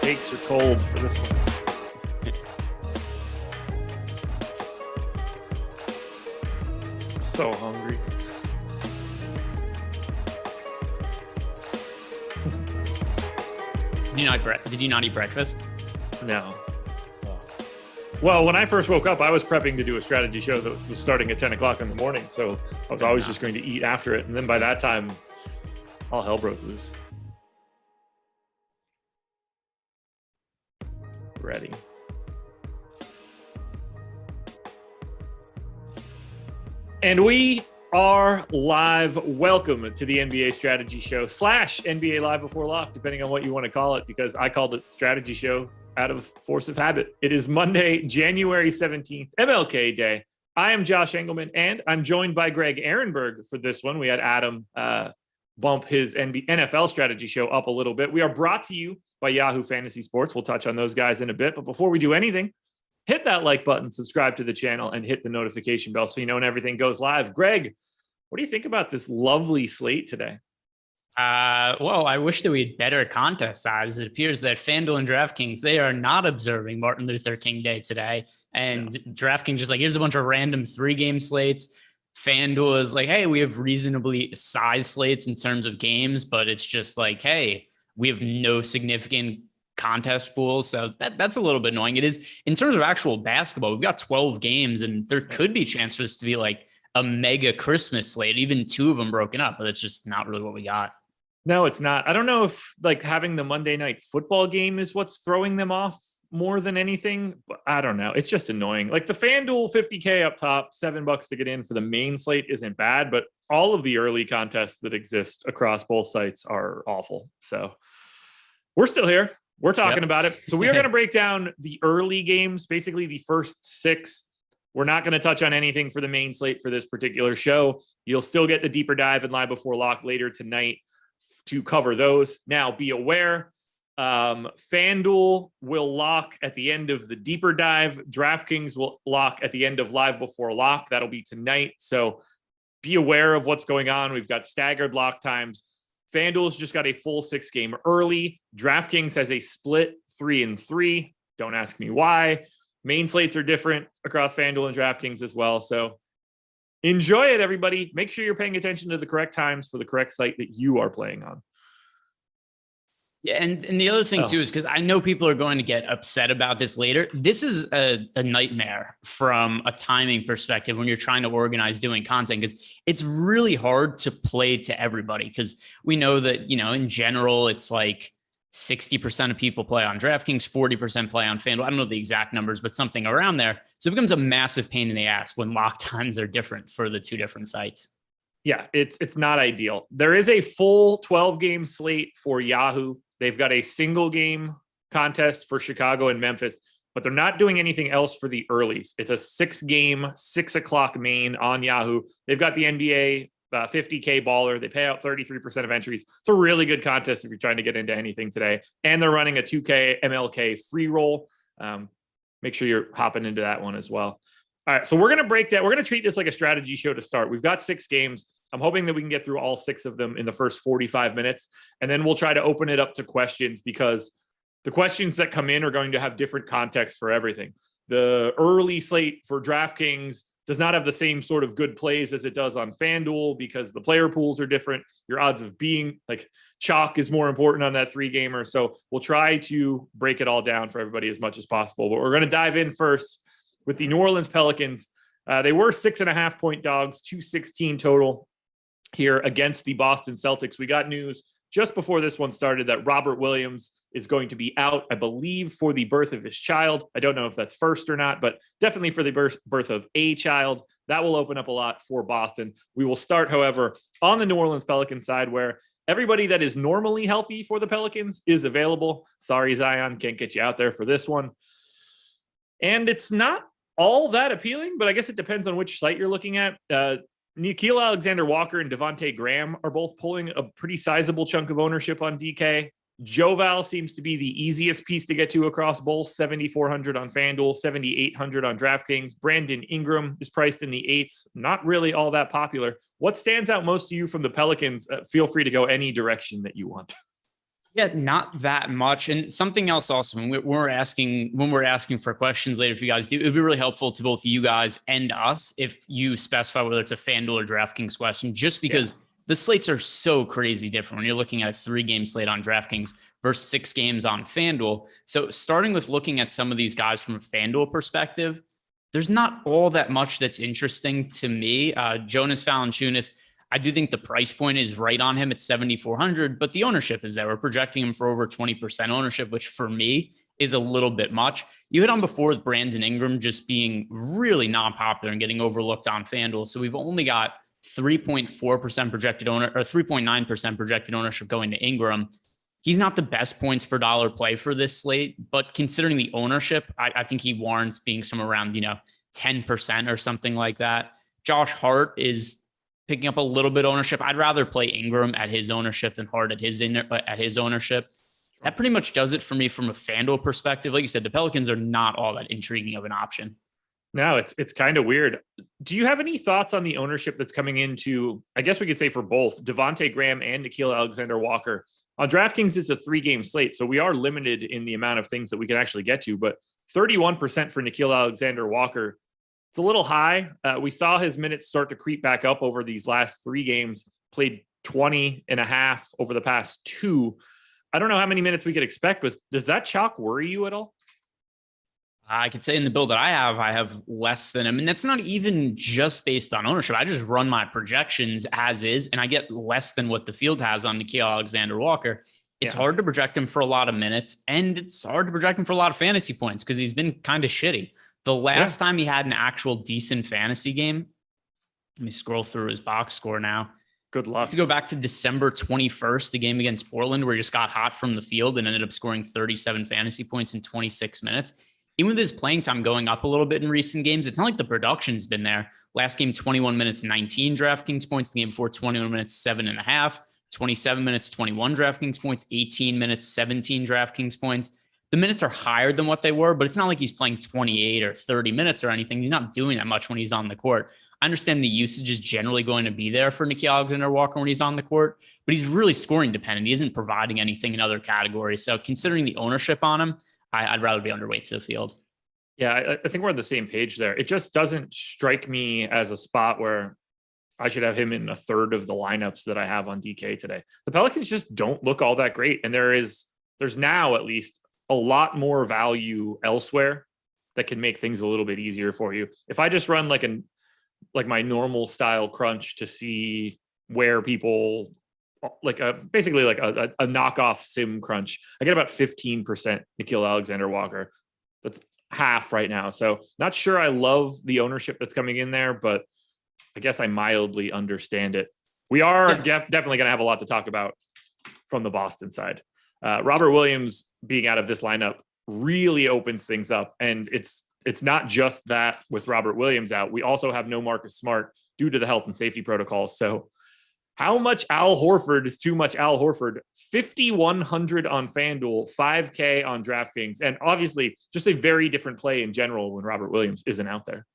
Takes are cold for this one. So hungry. Did you not eat breakfast? No. Well, when I first woke up, I was prepping to do a strategy show that was starting at 10 o'clock in the morning. So I was always just going to eat after it. And then by that time, all hell broke loose. Ready. And we are live. Welcome to the NBA strategy show / NBA live before lock, depending on what you want to call it, because I called it strategy show out of force of habit. It is Monday, January 17th, MLK Day. I am Josh Engelman, and I'm joined by Greg Ehrenberg for this one. We had Adam bump his NFL strategy show up a little bit. We are brought to you by Yahoo Fantasy Sports. We'll touch on those guys in a bit. But before we do anything, hit that like button, subscribe to the channel, and hit the notification bell so you know when everything goes live. Greg, what do you think about this lovely slate today? Well, I wish that we had better contest size. It appears that FanDuel and DraftKings, they are not observing Martin Luther King Day today. And DraftKings just like, here's a bunch of random 3-game slates. FanDuel is like, hey, we have reasonably sized slates in terms of games, but it's just like, hey, we have no significant contest pools. So that's a little bit annoying. It is in terms of actual basketball. We've got 12 games and there could be chances to be like a mega Christmas slate, even 2 of them broken up, but it's just not really what we got. No, it's not. I don't know if like having the Monday night football game is what's throwing them off more than anything, but I don't know. It's just annoying. Like the FanDuel 50K up top, $7 to get in for the main slate isn't bad, but all of the early contests that exist across both sites are awful. So we're still here. We're talking about it. So we are going to break down the early games, basically the first 6. We're not going to touch on anything for the main slate for this particular show. You'll still get the deeper dive and live before lock later tonight to cover those. Now, be aware, FanDuel will lock at the end of the deeper dive. DraftKings will lock at the end of live before lock. That'll be tonight. So be aware of what's going on. We've got staggered lock times. FanDuel's just got a full 6-game early. DraftKings has a split 3-3. Don't ask me why. Main slates are different across FanDuel and DraftKings as well. So enjoy it, everybody. Make sure you're paying attention to the correct times for the correct site that you are playing on. Yeah, and the other thing too is because I know people are going to get upset about this later. This is a nightmare from a timing perspective when you're trying to organize doing content, because it's really hard to play to everybody, because we know that, you know, in general, it's like 60% of people play on DraftKings, 40% play on FanDuel. I don't know the exact numbers, but something around there. So it becomes a massive pain in the ass when lock times are different for the 2 different sites. Yeah, it's not ideal. There is a full 12-game slate for Yahoo. They've got a single game contest for Chicago and Memphis, but they're not doing anything else for the earlies. It's a 6-game, 6 o'clock main on Yahoo. They've got the NBA 50K baller. They pay out 33% of entries. It's a really good contest if you're trying to get into anything today. And they're running a 2K MLK free roll. Make sure you're hopping into that one as well. All right, so we're going to break down. We're going to treat this like a strategy show to start. We've got 6 games. I'm hoping that we can get through all 6 of them in the first 45 minutes. And then we'll try to open it up to questions, because the questions that come in are going to have different context for everything. The early slate for DraftKings does not have the same sort of good plays as it does on FanDuel, because the player pools are different. Your odds of being like chalk is more important on that 3-gamer. So we'll try to break it all down for everybody as much as possible. But we're going to dive in first with the New Orleans Pelicans. They were 6.5-point dogs, 216 total here against the Boston Celtics. We got news just before this one started that Robert Williams is going to be out, I believe, for the birth of his child. I don't know if that's first or not, but definitely for the birth of a child. That will open up a lot for Boston. We will start, however, on the New Orleans Pelicans side, where everybody that is normally healthy for the Pelicans is available. Sorry, Zion, can't get you out there for this one. And it's not all that appealing, but I guess it depends on which site you're looking at. Nickeil Alexander-Walker and Devontae Graham are both pulling a pretty sizable chunk of ownership on DK. Joval seems to be the easiest piece to get to across both, 7,400 on FanDuel, 7,800 on DraftKings. Brandon Ingram is priced in the 8s. Not really all that popular. What stands out most to you from the Pelicans? Feel free to go any direction that you want. Yeah, not that much. And something else also, when we're asking for questions later, if you guys do, it'd be really helpful to both you guys and us if you specify whether it's a FanDuel or DraftKings question, just because the slates are so crazy different when you're looking at a 3-game slate on DraftKings versus 6 games on FanDuel. So starting with looking at some of these guys from a FanDuel perspective, there's not all that much that's interesting to me. Jonas Valanciunas, I do think the price point is right on him at 7,400, but the ownership is there. We're projecting him for over 20% ownership, which for me is a little bit much. You hit on before with Brandon Ingram just being really non-popular and getting overlooked on FanDuel. So we've only got 3.4% projected owner or 3.9% projected ownership going to Ingram. He's not the best points per dollar play for this slate, but considering the ownership, I think he warrants being somewhere around, 10% or something like that. Josh Hart is picking up a little bit ownership. I'd rather play Ingram at his ownership than Hart at his ownership. That pretty much does it for me from a FanDuel perspective. Like you said, the Pelicans are not all that intriguing of an option. No, it's kind of weird. Do you have any thoughts on the ownership that's coming into, I guess we could say for both Devontae Graham and Nickeil Alexander-Walker? On DraftKings, it's a 3-game slate, so we are limited in the amount of things that we can actually get to, but 31% for Nickeil Alexander-Walker. It's a little high. We saw his minutes start to creep back up over these last 3 games, played 20 and a half over the past 2. I don't know how many minutes we could expect, but does that chalk worry you at all? I could say in the build that I have less than him. And that's not even just based on ownership. I just run my projections as is, and I get less than what the field has on Nickeil Alexander-Walker. It's hard to project him for a lot of minutes, and it's hard to project him for a lot of fantasy points because he's been kind of shitty. The last time he had an actual decent fantasy game, let me scroll through his box score now. Good luck. If you go back to December 21st, the game against Portland, where he just got hot from the field and ended up scoring 37 fantasy points in 26 minutes. Even with his playing time going up a little bit in recent games, it's not like the production's been there. Last game, 21 minutes, 19 DraftKings points. The game before, 21 minutes, 7.5. 27 minutes, 21 DraftKings points. 18 minutes, 17 DraftKings points. The minutes are higher than what they were, but it's not like he's playing 28 or 30 minutes or anything. He's not doing that much when he's on the court. I understand the usage is generally going to be there for Nickeil Alexander-Walker when he's on the court, but he's really scoring dependent. He isn't providing anything in other categories. So considering the ownership on him, I'd rather be underweight to the field. Yeah, I think we're on the same page there. It just doesn't strike me as a spot where I should have him in a third of the lineups that I have on DK today. The Pelicans just don't look all that great. And there's now at least a lot more value elsewhere that can make things a little bit easier for you. If I just run like my normal style crunch to see where people basically like a knockoff sim crunch, I get about 15% Nickeil Alexander-Walker. That's half right now. So not sure I love the ownership that's coming in there, but I guess I mildly understand it. We are definitely going to have a lot to talk about from the Boston side. Robert Williams being out of this lineup really opens things up. And it's not just that with Robert Williams out. We also have no Marcus Smart due to the health and safety protocols. So how much Al Horford is too much Al Horford? 5,100 on FanDuel, 5K on DraftKings. And obviously just a very different play in general when Robert Williams isn't out there.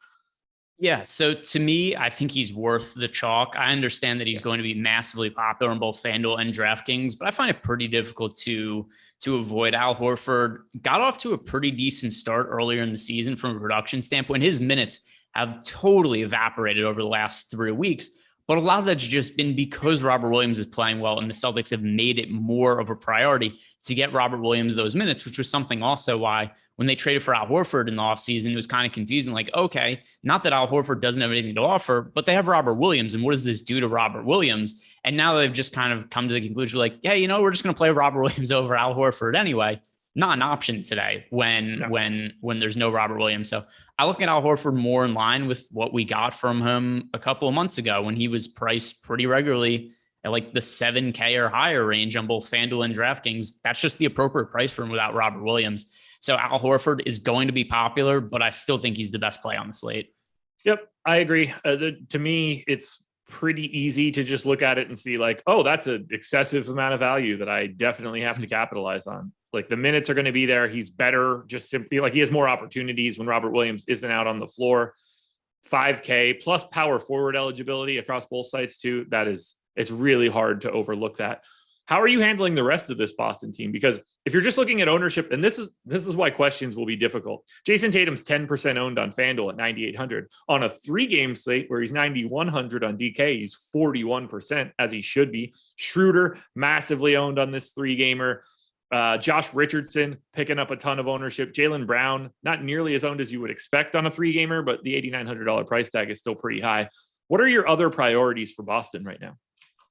Yeah. So to me, I think he's worth the chalk. I understand that he's going to be massively popular on both FanDuel and DraftKings, but I find it pretty difficult to avoid. Al Horford got off to a pretty decent start earlier in the season from a production standpoint. His minutes have totally evaporated over the last 3 weeks. But a lot of that's just been because Robert Williams is playing well and the Celtics have made it more of a priority to get Robert Williams those minutes, which was something also why when they traded for Al Horford in the offseason, it was kind of confusing. Like, okay, not that Al Horford doesn't have anything to offer, but they have Robert Williams. And what does this do to Robert Williams? And now they've just kind of come to the conclusion like, yeah, we're just going to play Robert Williams over Al Horford anyway. Not an option today when there's no Robert Williams. So I look at Al Horford more in line with what we got from him a couple of months ago when he was priced pretty regularly at like the 7K or higher range on both FanDuel and DraftKings. That's just the appropriate price for him without Robert Williams. So Al Horford is going to be popular, but I still think he's the best play on the slate. Yep, I agree. To me, it's pretty easy to just look at it and see like, oh, that's an excessive amount of value that I definitely have to capitalize on. Like the minutes are going to be there. He's better, just simply like he has more opportunities when Robert Williams isn't out on the floor. 5K plus power forward eligibility across both sites too. It's really hard to overlook that. How are you handling the rest of this Boston team? Because if you're just looking at ownership, and this is why questions will be difficult. Jason Tatum's 10% owned on FanDuel at 9,800. On a 3-game slate where he's 9,100 on DK, he's 41%, as he should be. Schroeder, massively owned on this 3-gamer. Josh Richardson picking up a ton of ownership. Jaylen Brown, not nearly as owned as you would expect on a 3-gamer, but the $8,900 price tag is still pretty high. What are your other priorities for Boston right now?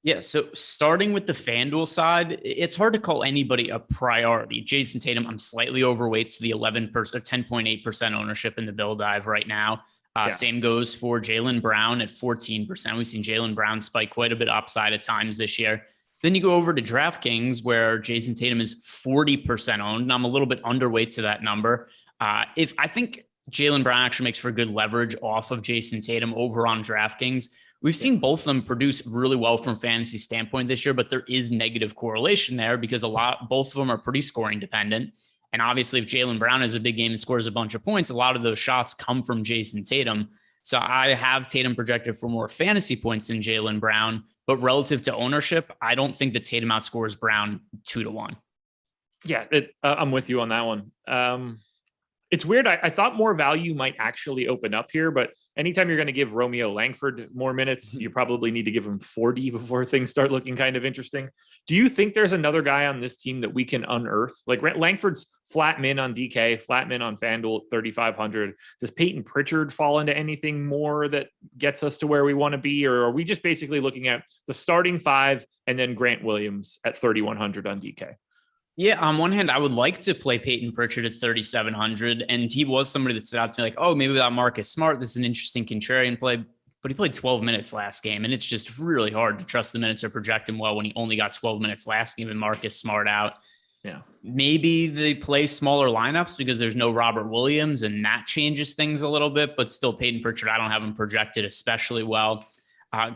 Yeah, so starting with the FanDuel side, it's hard to call anybody a priority. Jason Tatum, I'm slightly overweight to the 11% or 10.8% ownership in the Bill Dive right now. Same goes for Jaylen Brown at 14%. We've seen Jaylen Brown spike quite a bit upside at times this year. Then you go over to DraftKings where Jason Tatum is 40% owned, and I'm a little bit underweight to that number. If I think Jaylen Brown actually makes for good leverage off of Jason Tatum over on DraftKings. We've seen both of them produce really well from fantasy standpoint this year, but there is negative correlation there because both of them are pretty scoring dependent. And obviously, if Jaylen Brown has a big game and scores a bunch of points, a lot of those shots come from Jason Tatum. So I have Tatum projected for more fantasy points than Jaylen Brown, but relative to ownership, I don't think that Tatum outscores Brown 2-1. Yeah, I'm with you on that one. It's weird. I thought more value might actually open up here, but anytime you're going to give Romeo Langford more minutes, you probably need to give him 40 before things start looking kind of interesting. Do you think there's another guy on this team that we can unearth? Like Langford's flat min on DK, flat min on FanDuel, 3,500. Does Peyton Pritchard fall into anything more that gets us to where we want to be? Or are we just basically looking at the starting 5 and then Grant Williams at 3,100 on DK? Yeah, on one hand, I would like to play Peyton Pritchard at 3,700, and he was somebody that stood out to me like, oh, maybe without Marcus Smart, this is an interesting contrarian play, but he played 12 minutes last game, and it's just really hard to trust the minutes or project him well when he only got 12 minutes last game and Marcus Smart out. Yeah, maybe they play smaller lineups because there's no Robert Williams, and that changes things a little bit, but still Peyton Pritchard, I don't have him projected especially well.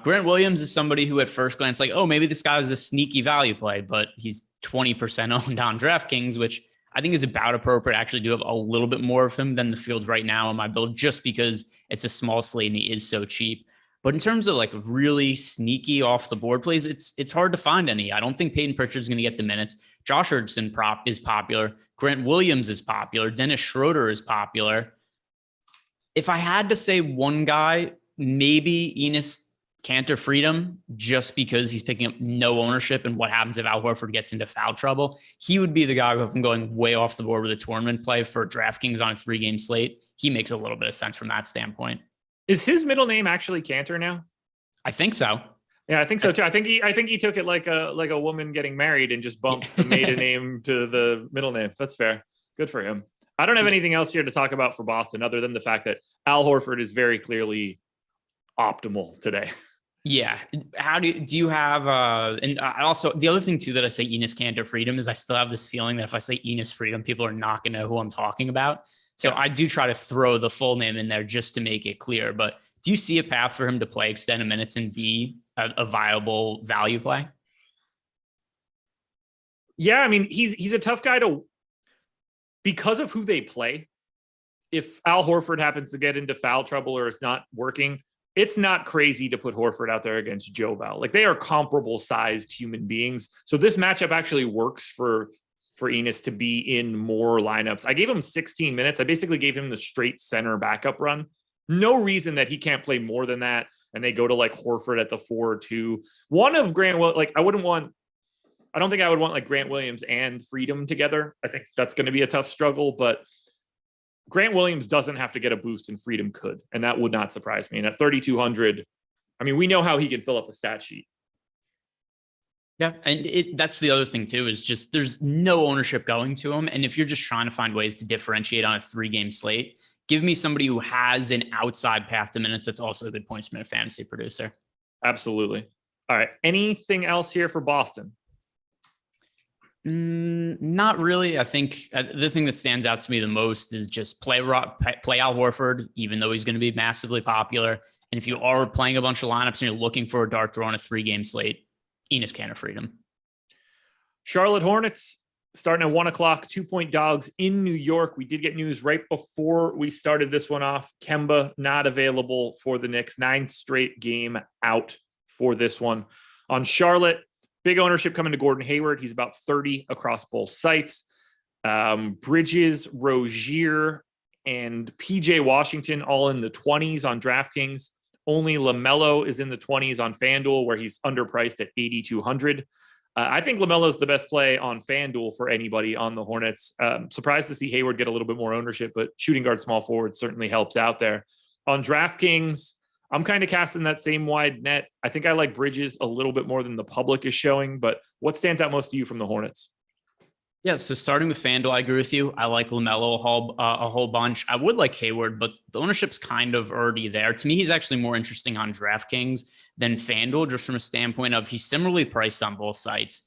Grant Williams is somebody who at first glance, like, oh, maybe this guy is a sneaky value play, but he's 20% owned on DraftKings, which I think is about appropriate. I actually do have a little bit more of him than the field right now in my build, just because it's a small slate and he is so cheap. But in terms of like really sneaky off the board plays, it's hard to find any. I don't think Peyton Pritchard is going to get the minutes. Josh Richardson is popular. Grant Williams is popular. Dennis Schroeder is popular. If I had to say one guy, maybe Enes Kanter Freedom, just because he's picking up no ownership, and what happens if Al Horford gets into foul trouble. He would be the guy who, if I'm going way off the board with a tournament play for DraftKings on a 3-game slate, he makes a little bit of sense from that standpoint. Is his middle name actually Kanter now? I think so. Yeah, I think so too. I think he took it like a woman getting married and just bumped the maiden name to the middle name. That's fair. Good for him. I don't have anything else here to talk about for Boston other than the fact that Al Horford is very clearly optimal today. Yeah. How do you have, and I also, the other thing too, that I say Enes Kanter Freedom is I still have this feeling that if I say Enes Freedom, people are not going to know who I'm talking about. So yeah. I do try to throw the full name in there just to make it clear, but do you see a path for him to play extended minutes and be a viable value play? Yeah. I mean, he's a tough guy because of who they play. If Al Horford happens to get into foul trouble or it's not working, it's not crazy to put Horford out there against Joe Val. Like, they are comparable sized human beings. So this matchup actually works for Enes to be in more lineups. I gave him 16 minutes. I basically gave him the straight center backup run. No reason that he can't play more than that. And they go to like Horford at the 4-2. One of Grant, like I don't think I would want like Grant Williams and Freedom together. I think that's going to be a tough struggle, but Grant Williams doesn't have to get a boost and Freedom could, and that would not surprise me. And at 3,200, I mean, we know how he can fill up a stat sheet. Yeah. And that's the other thing too, is just there's no ownership going to him. And if you're just trying to find ways to differentiate on a 3-game slate, give me somebody who has an outside path to minutes. That's also a good points per minute fantasy producer. Absolutely. All right. Anything else here for Boston? Not really. I think the thing that stands out to me the most is just play Al Horford, even though he's going to be massively popular. And if you are playing a bunch of lineups and you're looking for a dart throw on a 3-game slate, Enes Kanter Freedom. Charlotte Hornets starting at 1:00, 2-point dogs in New York. We did get news right before we started this one off. Kemba not available for the Knicks. 9th straight game out for this one. On Charlotte, Big ownership coming to Gordon Hayward. He's about 30 across both sites. Bridges, Rozier, and PJ Washington all in the 20s on DraftKings. Only LaMelo is in the 20s on FanDuel, where he's underpriced at 8,200. I think LaMelo is the best play on FanDuel for anybody on the Hornets. Surprised to see Hayward get a little bit more ownership, but shooting guard, small forward certainly helps out there. On DraftKings, I'm kind of casting that same wide net. I think I like Bridges a little bit more than the public is showing, but what stands out most to you from the Hornets? Yeah, so starting with FanDuel, I agree with you. I like LaMelo a whole bunch. I would like Hayward, but the ownership's kind of already there. To me, he's actually more interesting on DraftKings than FanDuel, just from a standpoint of he's similarly priced on both sites,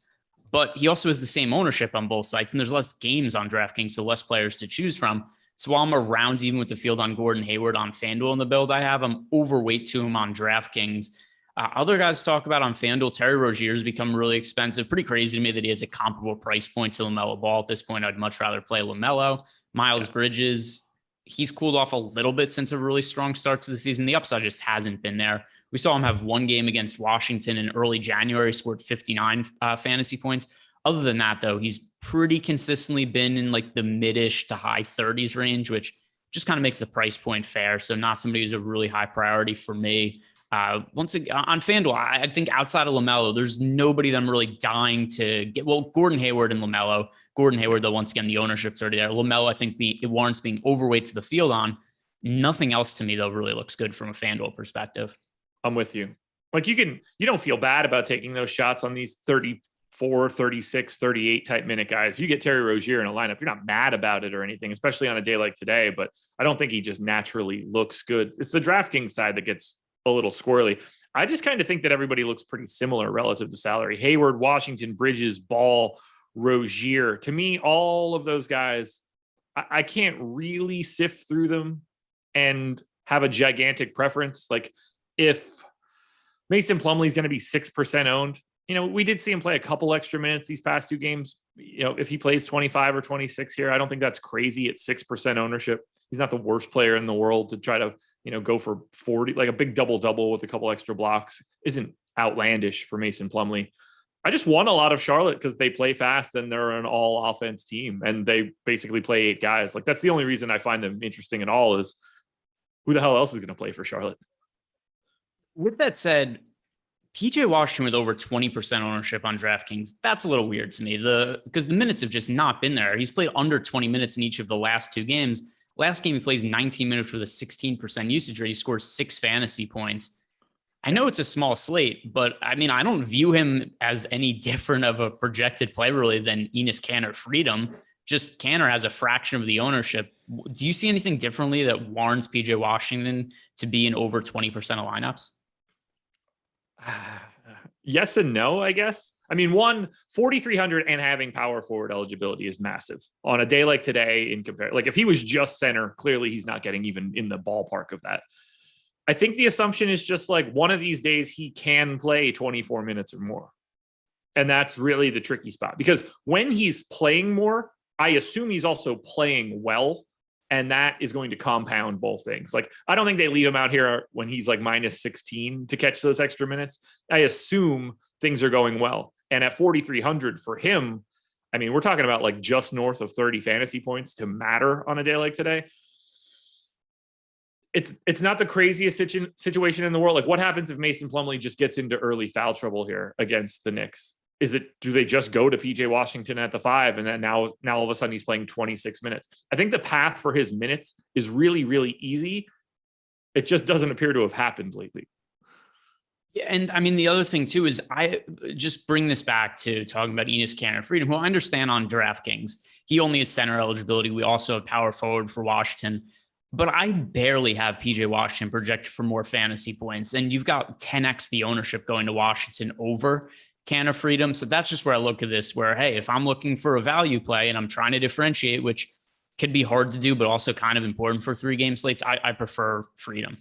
but he also has the same ownership on both sites, and there's less games on DraftKings, so less players to choose from. So while I'm around even with the field on Gordon Hayward on FanDuel in the build I have, I'm overweight to him on DraftKings. Other guys talk about on FanDuel, Terry Rozier has become really expensive. Pretty crazy to me that he has a comparable price point to LaMelo Ball. At this point, I'd much rather play LaMelo. Miles Bridges, he's cooled off a little bit since a really strong start to the season. The upside just hasn't been there. We saw him have one game against Washington in early January, scored 59 fantasy points. Other than that, though, he's pretty consistently been in like the mid-ish to high 30s range, which just kind of makes the price point fair. So not somebody who's a really high priority for me. Once again, on FanDuel, I think outside of LaMelo, there's nobody that I'm really dying to get. Well, Gordon Hayward and LaMelo. Gordon Hayward, though, once again, the ownership's already there. LaMelo, I think it warrants being overweight to the field on. Nothing else to me, though, really looks good from a FanDuel perspective. I'm with you. Like you don't feel bad about taking those shots on these 34, 36, 38 type minute guys. If you get Terry Rozier in a lineup, you're not mad about it or anything, especially on a day like today, but I don't think he just naturally looks good. It's the DraftKings side that gets a little squirrely. I just kind of think that everybody looks pretty similar relative to salary. Hayward, Washington, Bridges, Ball, Rozier. To me, all of those guys, I can't really sift through them and have a gigantic preference. Like if Mason Plumlee is going to be 6% owned, we did see him play a couple extra minutes these past two games. If he plays 25 or 26 here, I don't think that's crazy at 6% ownership. He's not the worst player in the world to try to, go for 40, like a big double with a couple extra blocks isn't outlandish for Mason Plumlee. I just won a lot of Charlotte because they play fast and they're an all offense team and they basically play 8 guys. Like that's the only reason I find them interesting at all is who the hell else is going to play for Charlotte? With that said, PJ Washington with over 20% ownership on DraftKings, that's a little weird to me. Because the minutes have just not been there. He's played under 20 minutes in each of the last 2 games. Last game, he plays 19 minutes with a 16% usage rate. He scores 6 fantasy points. I know it's a small slate, but I mean, I don't view him as any different of a projected play really than Enes Kanter Freedom. Just Kanter has a fraction of the ownership. Do you see anything differently that warrants PJ Washington to be in over 20% of lineups? Yes and no, I guess. I mean, 4,300 and having power forward eligibility is massive on a day like today in compare. Like if he was just center, clearly he's not getting even in the ballpark of that. I think the assumption is just like one of these days he can play 24 minutes or more. And that's really the tricky spot because when he's playing more, I assume he's also playing well. And that is going to compound both things. Like, I don't think they leave him out here when he's like minus 16 to catch those extra minutes. I assume things are going well. And at 4,300 for him, I mean, we're talking about like just north of 30 fantasy points to matter on a day like today. It's not the craziest situation in the world. Like what happens if Mason Plumlee just gets into early foul trouble here against the Knicks? Do they just go to PJ Washington at the 5 and then now all of a sudden he's playing 26 minutes? I think the path for his minutes is really, really easy. It just doesn't appear to have happened lately. Yeah, and I mean, the other thing too is I just bring this back to talking about Enes Kanter Freedom, who I understand on DraftKings. He only has center eligibility. We also have power forward for Washington. But I barely have PJ Washington projected for more fantasy points. And you've got 10x the ownership going to Washington over Kanter Freedom. So that's just where I look at this, where, hey, if I'm looking for a value play and I'm trying to differentiate, which could be hard to do, but also kind of important for 3-game slates, I prefer Freedom.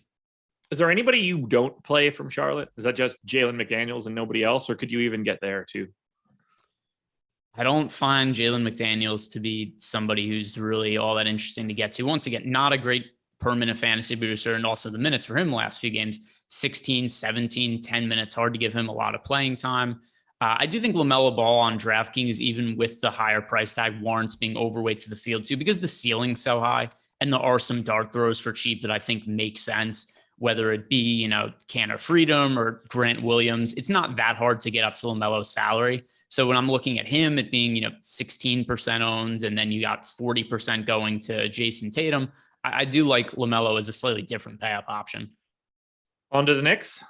Is there anybody you don't play from Charlotte? Is that just Jalen McDaniels and nobody else? Or could you even get there too? I don't find Jalen McDaniels to be somebody who's really all that interesting to get to. Once again, not a great per minute fantasy booster. And also the minutes for him the last few games, 16, 17, 10 minutes, hard to give him a lot of playing time. I do think LaMelo Ball on DraftKings, even with the higher price tag, warrants being overweight to the field too, because the ceiling's so high and there are some dart throws for cheap that I think make sense, whether it be, Canner Freedom or Grant Williams. It's not that hard to get up to LaMelo's salary. So when I'm looking at him, it being, 16% owned, and then you got 40% going to Jason Tatum, I do like LaMelo as a slightly different pay up option. On to the Knicks.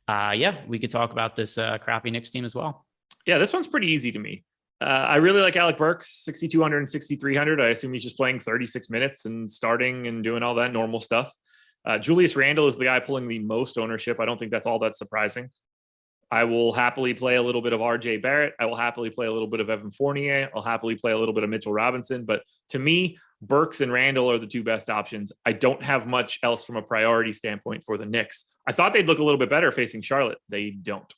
Yeah, we could talk about this crappy Knicks team as well. Yeah, this one's pretty easy to me. I really like Alec Burks, 6,200 and 6,300. I assume he's just playing 36 minutes and starting and doing all that normal stuff. Julius Randle is the guy pulling the most ownership. I don't think that's all that surprising. I will happily play a little bit of RJ Barrett. I will happily play a little bit of Evan Fournier. I'll happily play a little bit of Mitchell Robinson. But to me, Burks and Randle are the two best options. I don't have much else from a priority standpoint for the Knicks. I thought they'd look a little bit better facing Charlotte. They don't.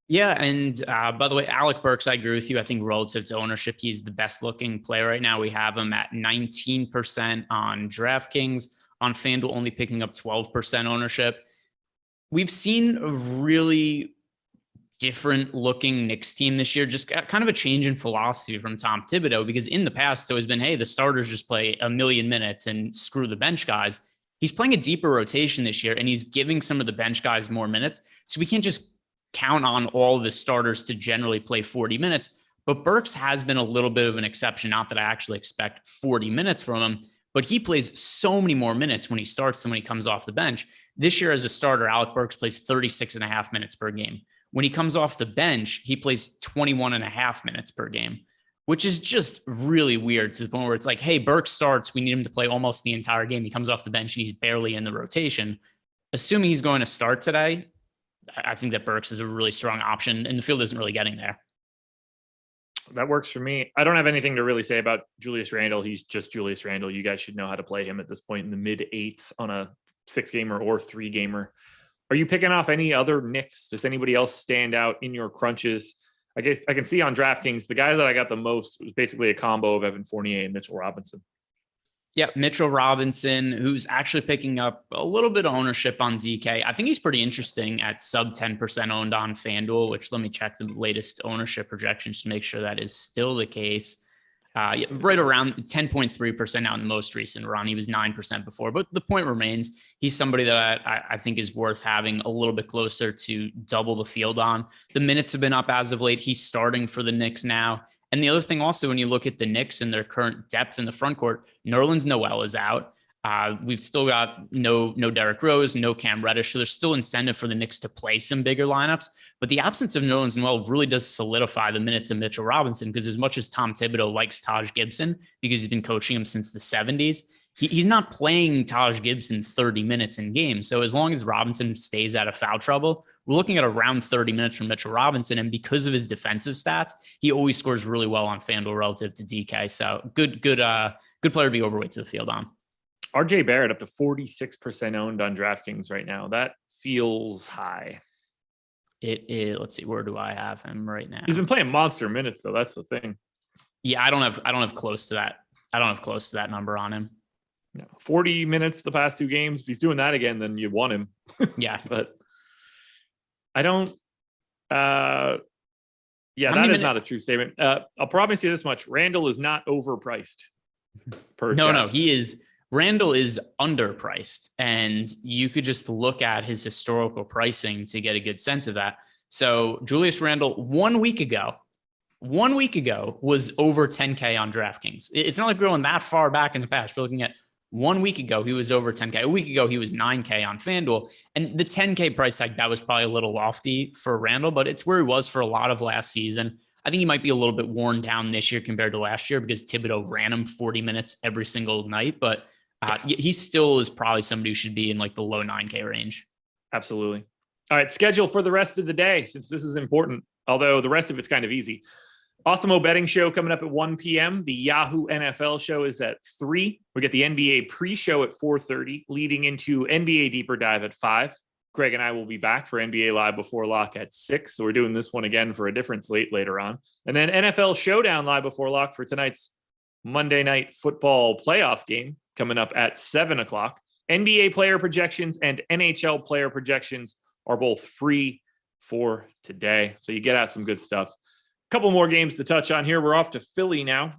Yeah, and by the way, Alec Burks, I agree with you. I think relative to ownership, he's the best looking player right now. We have him at 19% on DraftKings. On FanDuel, only picking up 12% ownership. We've seen a really different looking Knicks team this year, just kind of a change in philosophy from Tom Thibodeau, because in the past, it's always been, hey, the starters just play a million minutes and screw the bench guys. He's playing a deeper rotation this year, and he's giving some of the bench guys more minutes. So we can't just count on all of the starters to generally play 40 minutes. But Burks has been a little bit of an exception. Not that I actually expect 40 minutes from him, but he plays so many more minutes when he starts than when he comes off the bench. This year as a starter, Alec Burks plays 36 and a half minutes per game. When he comes off the bench, he plays 21 and a half minutes per game, which is just really weird to the point where it's like, hey, Burks starts, we need him to play almost the entire game. He comes off the bench and he's barely in the rotation. Assuming he's going to start today, I think that Burks is a really strong option, and the field isn't really getting there. That works for me. I don't have anything to really say about Julius Randle. He's just Julius Randle. You guys should know how to play him at this point in the mid 8s on a 6-gamer or 3-gamer. Are you picking off any other Knicks? Does anybody else stand out in your crunches? I guess I can see on DraftKings, the guy that I got the most was basically a combo of Evan Fournier and Mitchell Robinson. Yeah, Mitchell Robinson, who's actually picking up a little bit of ownership on DK. I think he's pretty interesting at sub 10% owned on FanDuel, which let me check the latest ownership projections to make sure that is still the case. Right around 10.3% now in the most recent run. He was 9% before, but the point remains, he's somebody that I think is worth having a little bit closer to double the field on. The minutes have been up as of late. He's starting for the Knicks now. And the other thing also, when you look at the Knicks and their current depth in the front court, Nerlens Noel is out. We've still got no Derrick Rose, no Cam Reddish. So there's still incentive for the Knicks to play some bigger lineups. But the absence of Nerlens Noel really does solidify the minutes of Mitchell Robinson, because as much as Tom Thibodeau likes Taj Gibson, because he's been coaching him since the 70s, he's not playing Taj Gibson 30 minutes in games. So as long as Robinson stays out of foul trouble, we're looking at around 30 minutes from Mitchell Robinson. And because of his defensive stats, he always scores really well on FanDuel relative to DK. So good player to be overweight to the field on. RJ Barrett up to 46% owned on DraftKings right now. That feels high. It is. Let's see, where do I have him right now? He's been playing monster minutes though. That's the thing. Yeah, I don't have close to that. I don't have close to that number on him. No, 40 minutes the past 2 games. If he's doing that again, then you want him. Yeah. But I don't. Yeah, that is not a true statement. I'll promise you this much: Randle is not overpriced. No, he is. Randle is underpriced, and you could just look at his historical pricing to get a good sense of that. So Julius Randle 1 week ago was over 10K on DraftKings. It's not like we're going that far back in the past. We're looking at 1 week ago, he was over 10K. A week ago, he was 9K on FanDuel. And the 10K price tag, that was probably a little lofty for Randle, but it's where he was for a lot of last season. I think he might be a little bit worn down this year compared to last year, because Thibodeau ran him 40 minutes every single night. But he still is probably somebody who should be in like the low 9K range. Absolutely. All right, schedule for the rest of the day, since this is important, although the rest of it's kind of easy. Awesemo betting show coming up at 1 p.m. The Yahoo NFL show is at 3. We get the NBA pre-show at 4:30, leading into NBA Deeper Dive at 5. Greg and I will be back for NBA Live Before Lock at 6. So we're doing this one again for a different slate later on. And then NFL Showdown Live Before Lock for tonight's Monday Night Football playoff game coming up at 7 o'clock. NBA player projections and NHL player projections are both free for today. So you get out some good stuff. A couple more games to touch on here. We're off to Philly now.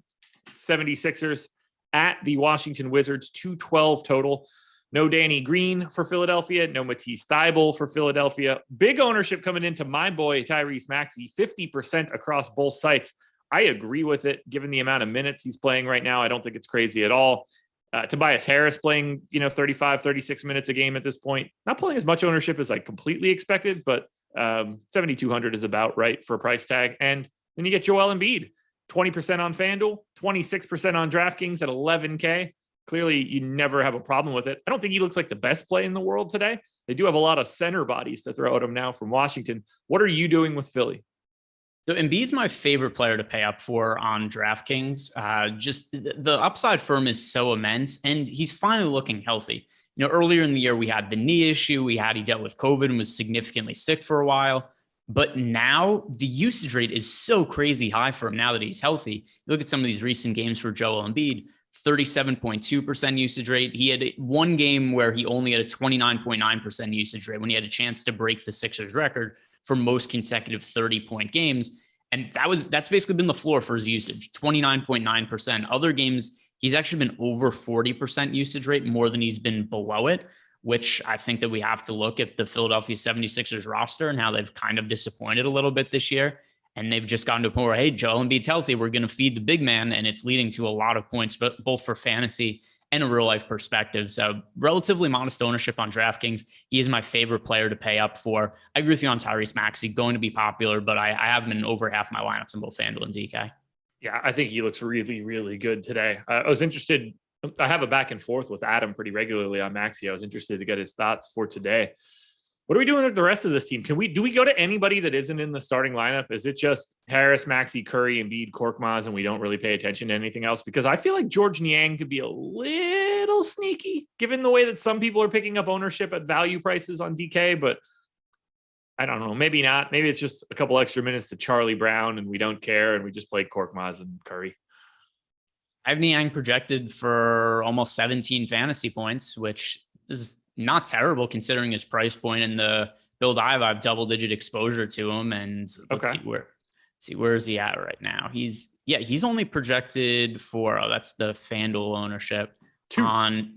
76ers at the Washington Wizards, 212 total. No Danny Green for Philadelphia. No Matisse Thybulle for Philadelphia. Big ownership coming into my boy Tyrese Maxey, 50% across both sites. I agree with it, given the amount of minutes he's playing right now. I don't think it's crazy at all. Tobias Harris playing, 35, 36 minutes a game at this point. Not pulling as much ownership as I completely expected, but 7,200 is about right for a price tag. And then you get Joel Embiid, 20% on FanDuel, 26% on DraftKings at 11K. Clearly, you never have a problem with it. I don't think he looks like the best play in the world today. They do have a lot of center bodies to throw at him now from Washington. What are you doing with Philly? So Embiid's my favorite player to pay up for on DraftKings. Just the upside for him is so immense, and he's finally looking healthy. Earlier in the year, we had the knee issue. He dealt with COVID and was significantly sick for a while. But now the usage rate is so crazy high for him now that he's healthy. You look at some of these recent games for Joel Embiid, 37.2% usage rate. He had one game where he only had a 29.9% usage rate when he had a chance to break the Sixers record for most consecutive 30-point games. And that's basically been the floor for his usage, 29.9%. Other games, he's actually been over 40% usage rate, more than he's been below it, which I think that we have to look at the Philadelphia 76ers roster and how they've kind of disappointed a little bit this year. And they've just gotten to a point where, hey, Joel Embiid's healthy. We're going to feed the big man. And it's leading to a lot of points, but both for fantasy and a real life perspective. So relatively modest ownership on DraftKings. He is my favorite player to pay up for. I agree with you on Tyrese Maxey, going to be popular, but I have him in over half my lineups in both FanDuel and DK. Yeah, I think he looks really, really good today. I was interested. I have a back and forth with Adam pretty regularly on Maxey. I was interested to get his thoughts for today. What are we doing with the rest of this team? Do we go to anybody that isn't in the starting lineup? Is it just Harris, Maxey, Curry, Embiid, Korkmaz, and we don't really pay attention to anything else? Because I feel like George Niang could be a little sneaky, given the way that some people are picking up ownership at value prices on DK, but I don't know. Maybe not. Maybe it's just a couple extra minutes to Charlie Brown and we don't care and we just play Korkmaz and Curry. I have Niang projected for almost 17 fantasy points, which is not terrible considering his price point. And the build I have double-digit exposure to him. And let's see where is he at right now? He's only projected for that's the FanDuel ownership. Two. On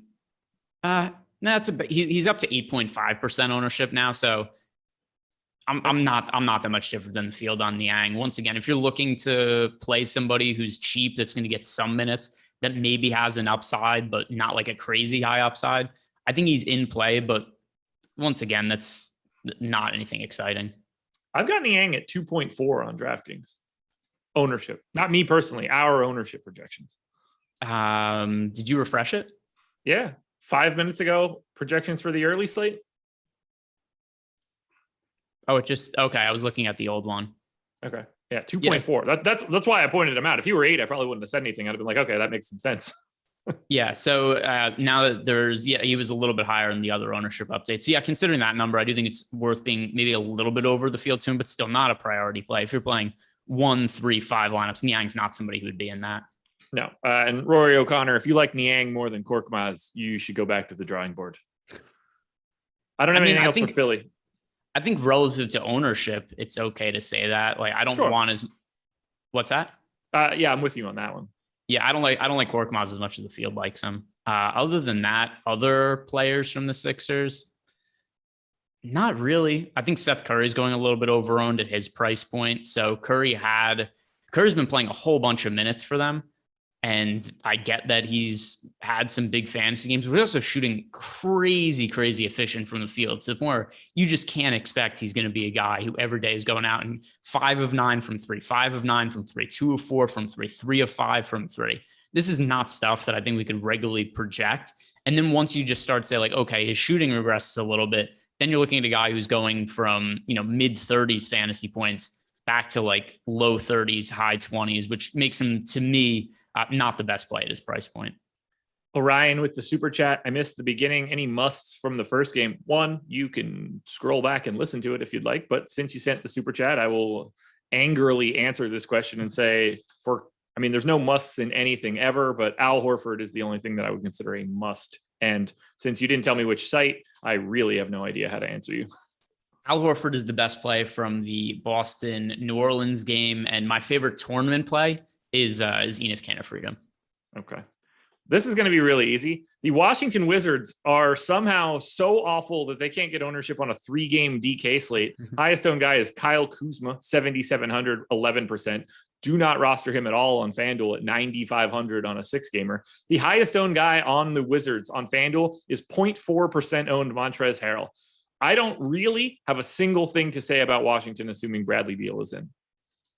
he's up to 8.5% ownership now. So I'm not that much different than the field on Niang. Once again, if you're looking to play somebody who's cheap, that's going to get some minutes, that maybe has an upside, but not like a crazy high upside, I think he's in play. But once again, that's not anything exciting. I've got Niang at 2.4 on DraftKings ownership. Not me personally, our ownership projections. Did you refresh it? Yeah. 5 minutes ago, projections for the early slate. Oh, okay. I was looking at the old one. Okay. Yeah. 2.4. Yeah. That's why I pointed him out. If he were 8, I probably wouldn't have said anything. I'd have been like, okay, that makes some sense. Yeah. So now that he was a little bit higher in the other ownership updates. So yeah, considering that number, I do think it's worth being maybe a little bit over the field to him, but still not a priority play. If you're playing 1, 3, 5 lineups, Niang's not somebody who would be in that. No. And Rory O'Connor, if you like Niang more than Korkmaz, you should go back to the drawing board. I don't have anything else for Philly. I think relative to ownership, it's okay to say that. Like, I don't want as. What's that? Yeah, I'm with you on that one. Yeah, I don't like Korkmaz as much as the field likes him. Other than that, other players from the Sixers, not really. I think Seth Curry's going a little bit over-owned at his price point. So Curry's been playing a whole bunch of minutes for them. And I get that he's had some big fantasy games, but he's also shooting crazy efficient from the field to the point where you just can't expect he's going to be a guy who every day is going out and 5 of 9 from 3, 5 of 9 from 3, 2 of 4 from 3, 3 of 5 from 3. This is not stuff that I think we could regularly project. And then once you just start to say like, okay, his shooting regresses a little bit, then you're looking at a guy who's going from, mid 30s fantasy points back to like low 30s, high 20s, which makes him, to me, not the best play at his price point. Orion with the super chat. I missed the beginning. Any musts from the first game? One, you can scroll back and listen to it if you'd like. But since you sent the super chat, I will angrily answer this question and say there's no musts in anything ever, but Al Horford is the only thing that I would consider a must. And since you didn't tell me which site, I really have no idea how to answer you. Al Horford is the best play from the Boston New Orleans game, and my favorite tournament play is Enes Kanter Freedom. Okay. This is going to be really easy. The Washington Wizards are somehow so awful that they can't get ownership on a 3-game DK slate. Highest owned guy is Kyle Kuzma, 7,700, 11%. Do not roster him at all on FanDuel at 9,500 on a 6-gamer. The highest owned guy on the Wizards on FanDuel is 0.4% owned Montrezl Harrell. I don't really have a single thing to say about Washington, assuming Bradley Beal is in.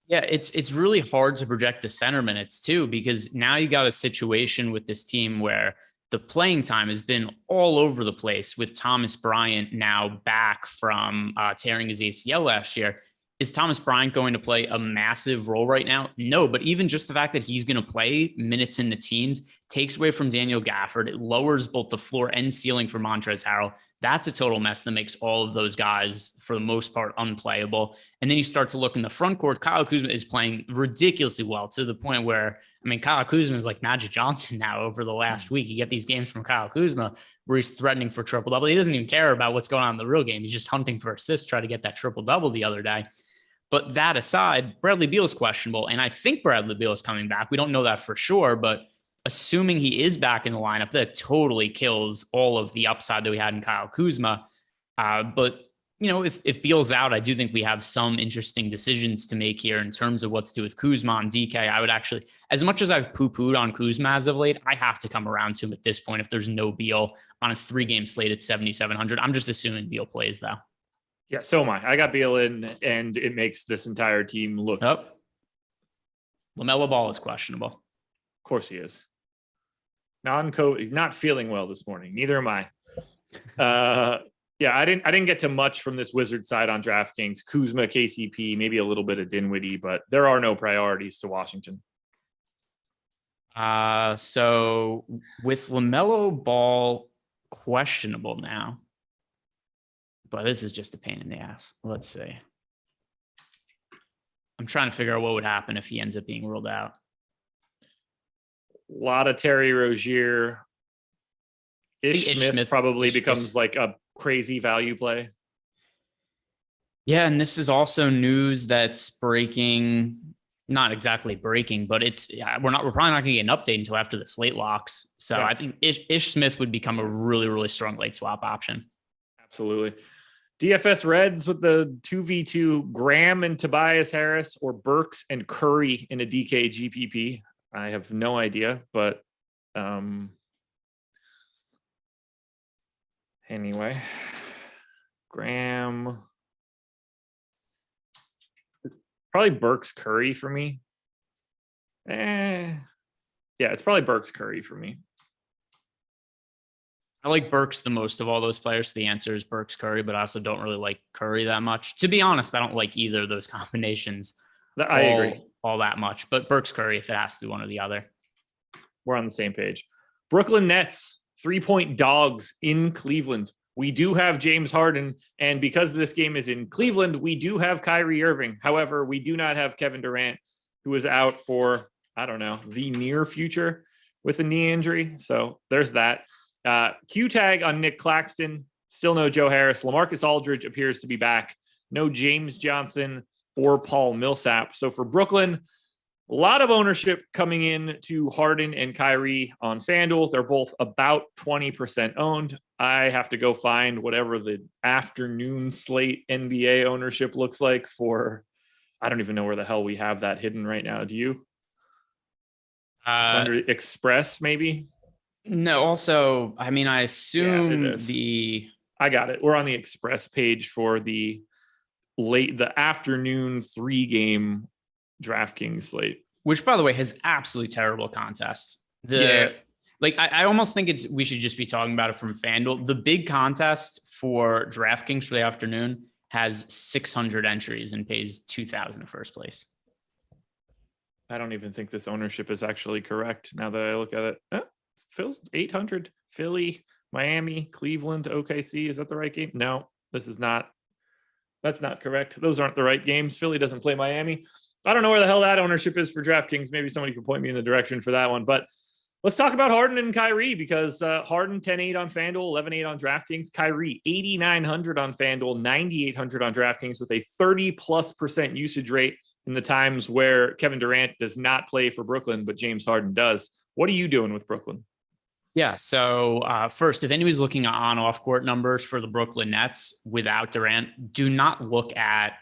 Yeah, it's really hard to project the center minutes too, because now you got a situation with this team where the playing time has been all over the place with Thomas Bryant now back from tearing his ACL last year. Is Thomas Bryant going to play a massive role right now? No, but even just the fact that he's going to play minutes in the teens takes away from Daniel Gafford. It lowers both the floor and ceiling for Montrezl Harrell. That's a total mess that makes all of those guys, for the most part, unplayable. And then you start to look in the front court. Kyle Kuzma is playing ridiculously well, to the point where, I mean, Kyle Kuzma is like Magic Johnson now over the last week. You get these games from Kyle Kuzma where he's threatening for triple-double. He doesn't even care about what's going on in the real game. He's just hunting for assists, try to get that triple-double the other day. But that aside, Bradley Beal is questionable. And I think Bradley Beal is coming back. We don't know that for sure, but assuming he is back in the lineup, that totally kills all of the upside that we had in Kyle Kuzma. But, you know, if Beal's out, I do think we have some interesting decisions to make here in terms of what to do with Kuzma and DK. I would actually, as much as I've poo-pooed on Kuzma as of late, I have to come around to him at this point if there's no Beal on a 3-game slate at 7,700. I'm just assuming Beal plays, though. Yeah, so am I. I got Beal in, and it makes this entire team look. Oh. LaMelo Ball is questionable. Of course he is. Non-COVID. He's not feeling well this morning. Neither am I. Yeah, I didn't get to much from this Wizard side on DraftKings. Kuzma, KCP, maybe a little bit of Dinwiddie, but there are no priorities to Washington. So with LaMelo Ball questionable now. But this is just a pain in the ass. Let's see. I'm trying to figure out what would happen if he ends up being ruled out. A lot of Terry Rozier. Ish Smith probably becomes like a crazy value play. Yeah, and this is also news that's breaking. Not exactly breaking, but we're probably not going to get an update until after the slate locks. So yeah. I think Ish Smith would become a really, really strong late swap option. Absolutely. DFS Reds with the 2v2 Graham and Tobias Harris, or Burks and Curry in a DK GPP. I have no idea, but anyway, Graham, probably Burks Curry for me. Yeah, it's probably Burks Curry for me. I like Burks the most of all those players. The answer is Burks Curry, but I also don't really like Curry that much. To be honest, I don't like either of those combinations. I agree. All that much, but Burks Curry, if it has to be one or the other. We're on the same page. Brooklyn Nets, 3-point dogs in Cleveland. We do have James Harden, and because this game is in Cleveland, we do have Kyrie Irving. However, we do not have Kevin Durant, who is out for, I don't know, the near future with a knee injury. So there's that. Q tag on Nick Claxton. Still no Joe Harris. LaMarcus Aldridge appears to be back. No James Johnson or Paul Millsap. So for Brooklyn, a lot of ownership coming in to Hardin and Kyrie on FanDuel. They're both about 20% owned. I have to go find whatever the afternoon slate NBA ownership looks like for, I don't even know where the hell we have that hidden right now. Do you? Under Express, maybe? No, also, I mean, I assume I got it. We're on the Express page for the afternoon 3-game DraftKings slate. Which, by the way, has absolutely terrible contests. I almost think we should just be talking about it from FanDuel. The big contest for DraftKings for the afternoon has 600 entries and pays $2,000 in first place. I don't even think this ownership is actually correct now that I look at it. Phil's 800. Philly, Miami, Cleveland, OKC. Is that the right game? No, this is not. That's not correct. Those aren't the right games. Philly doesn't play Miami. I don't know where the hell that ownership is for DraftKings. Maybe somebody could point me in the direction for that one. But Let's talk about Hardin and Kyrie because Hardin 10-8 on FanDuel, 11-8 on DraftKings. Kyrie 8,900 on FanDuel, 9,800 on DraftKings with a 30+% usage rate in the times where Kevin Durant does not play for Brooklyn, but James Harden does. What are you doing with Brooklyn? Yeah. So first, if anybody's looking at on-off court numbers for the Brooklyn Nets without Durant, do not look at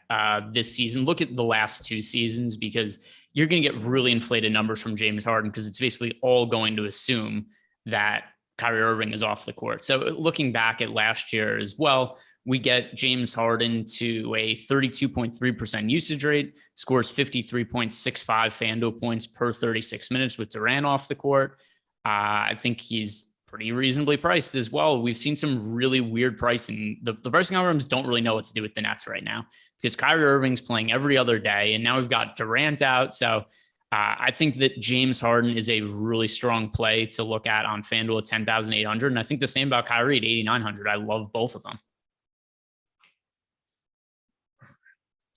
this season. Look at the last 2 seasons because you're going to get really inflated numbers from James Harden because it's basically all going to assume that Kyrie Irving is off the court. So looking back at last year as well, we get James Harden to a 32.3% usage rate, scores 53.65 FanDuel points per 36 minutes with Durant off the court. I think he's pretty reasonably priced as well. We've seen some really weird pricing. The pricing algorithms don't really know what to do with the Nets right now because Kyrie Irving's playing every other day, and now we've got Durant out. So I think that James Harden is a really strong play to look at on FanDuel at 10,800, and I think the same about Kyrie at 8,900. I love both of them.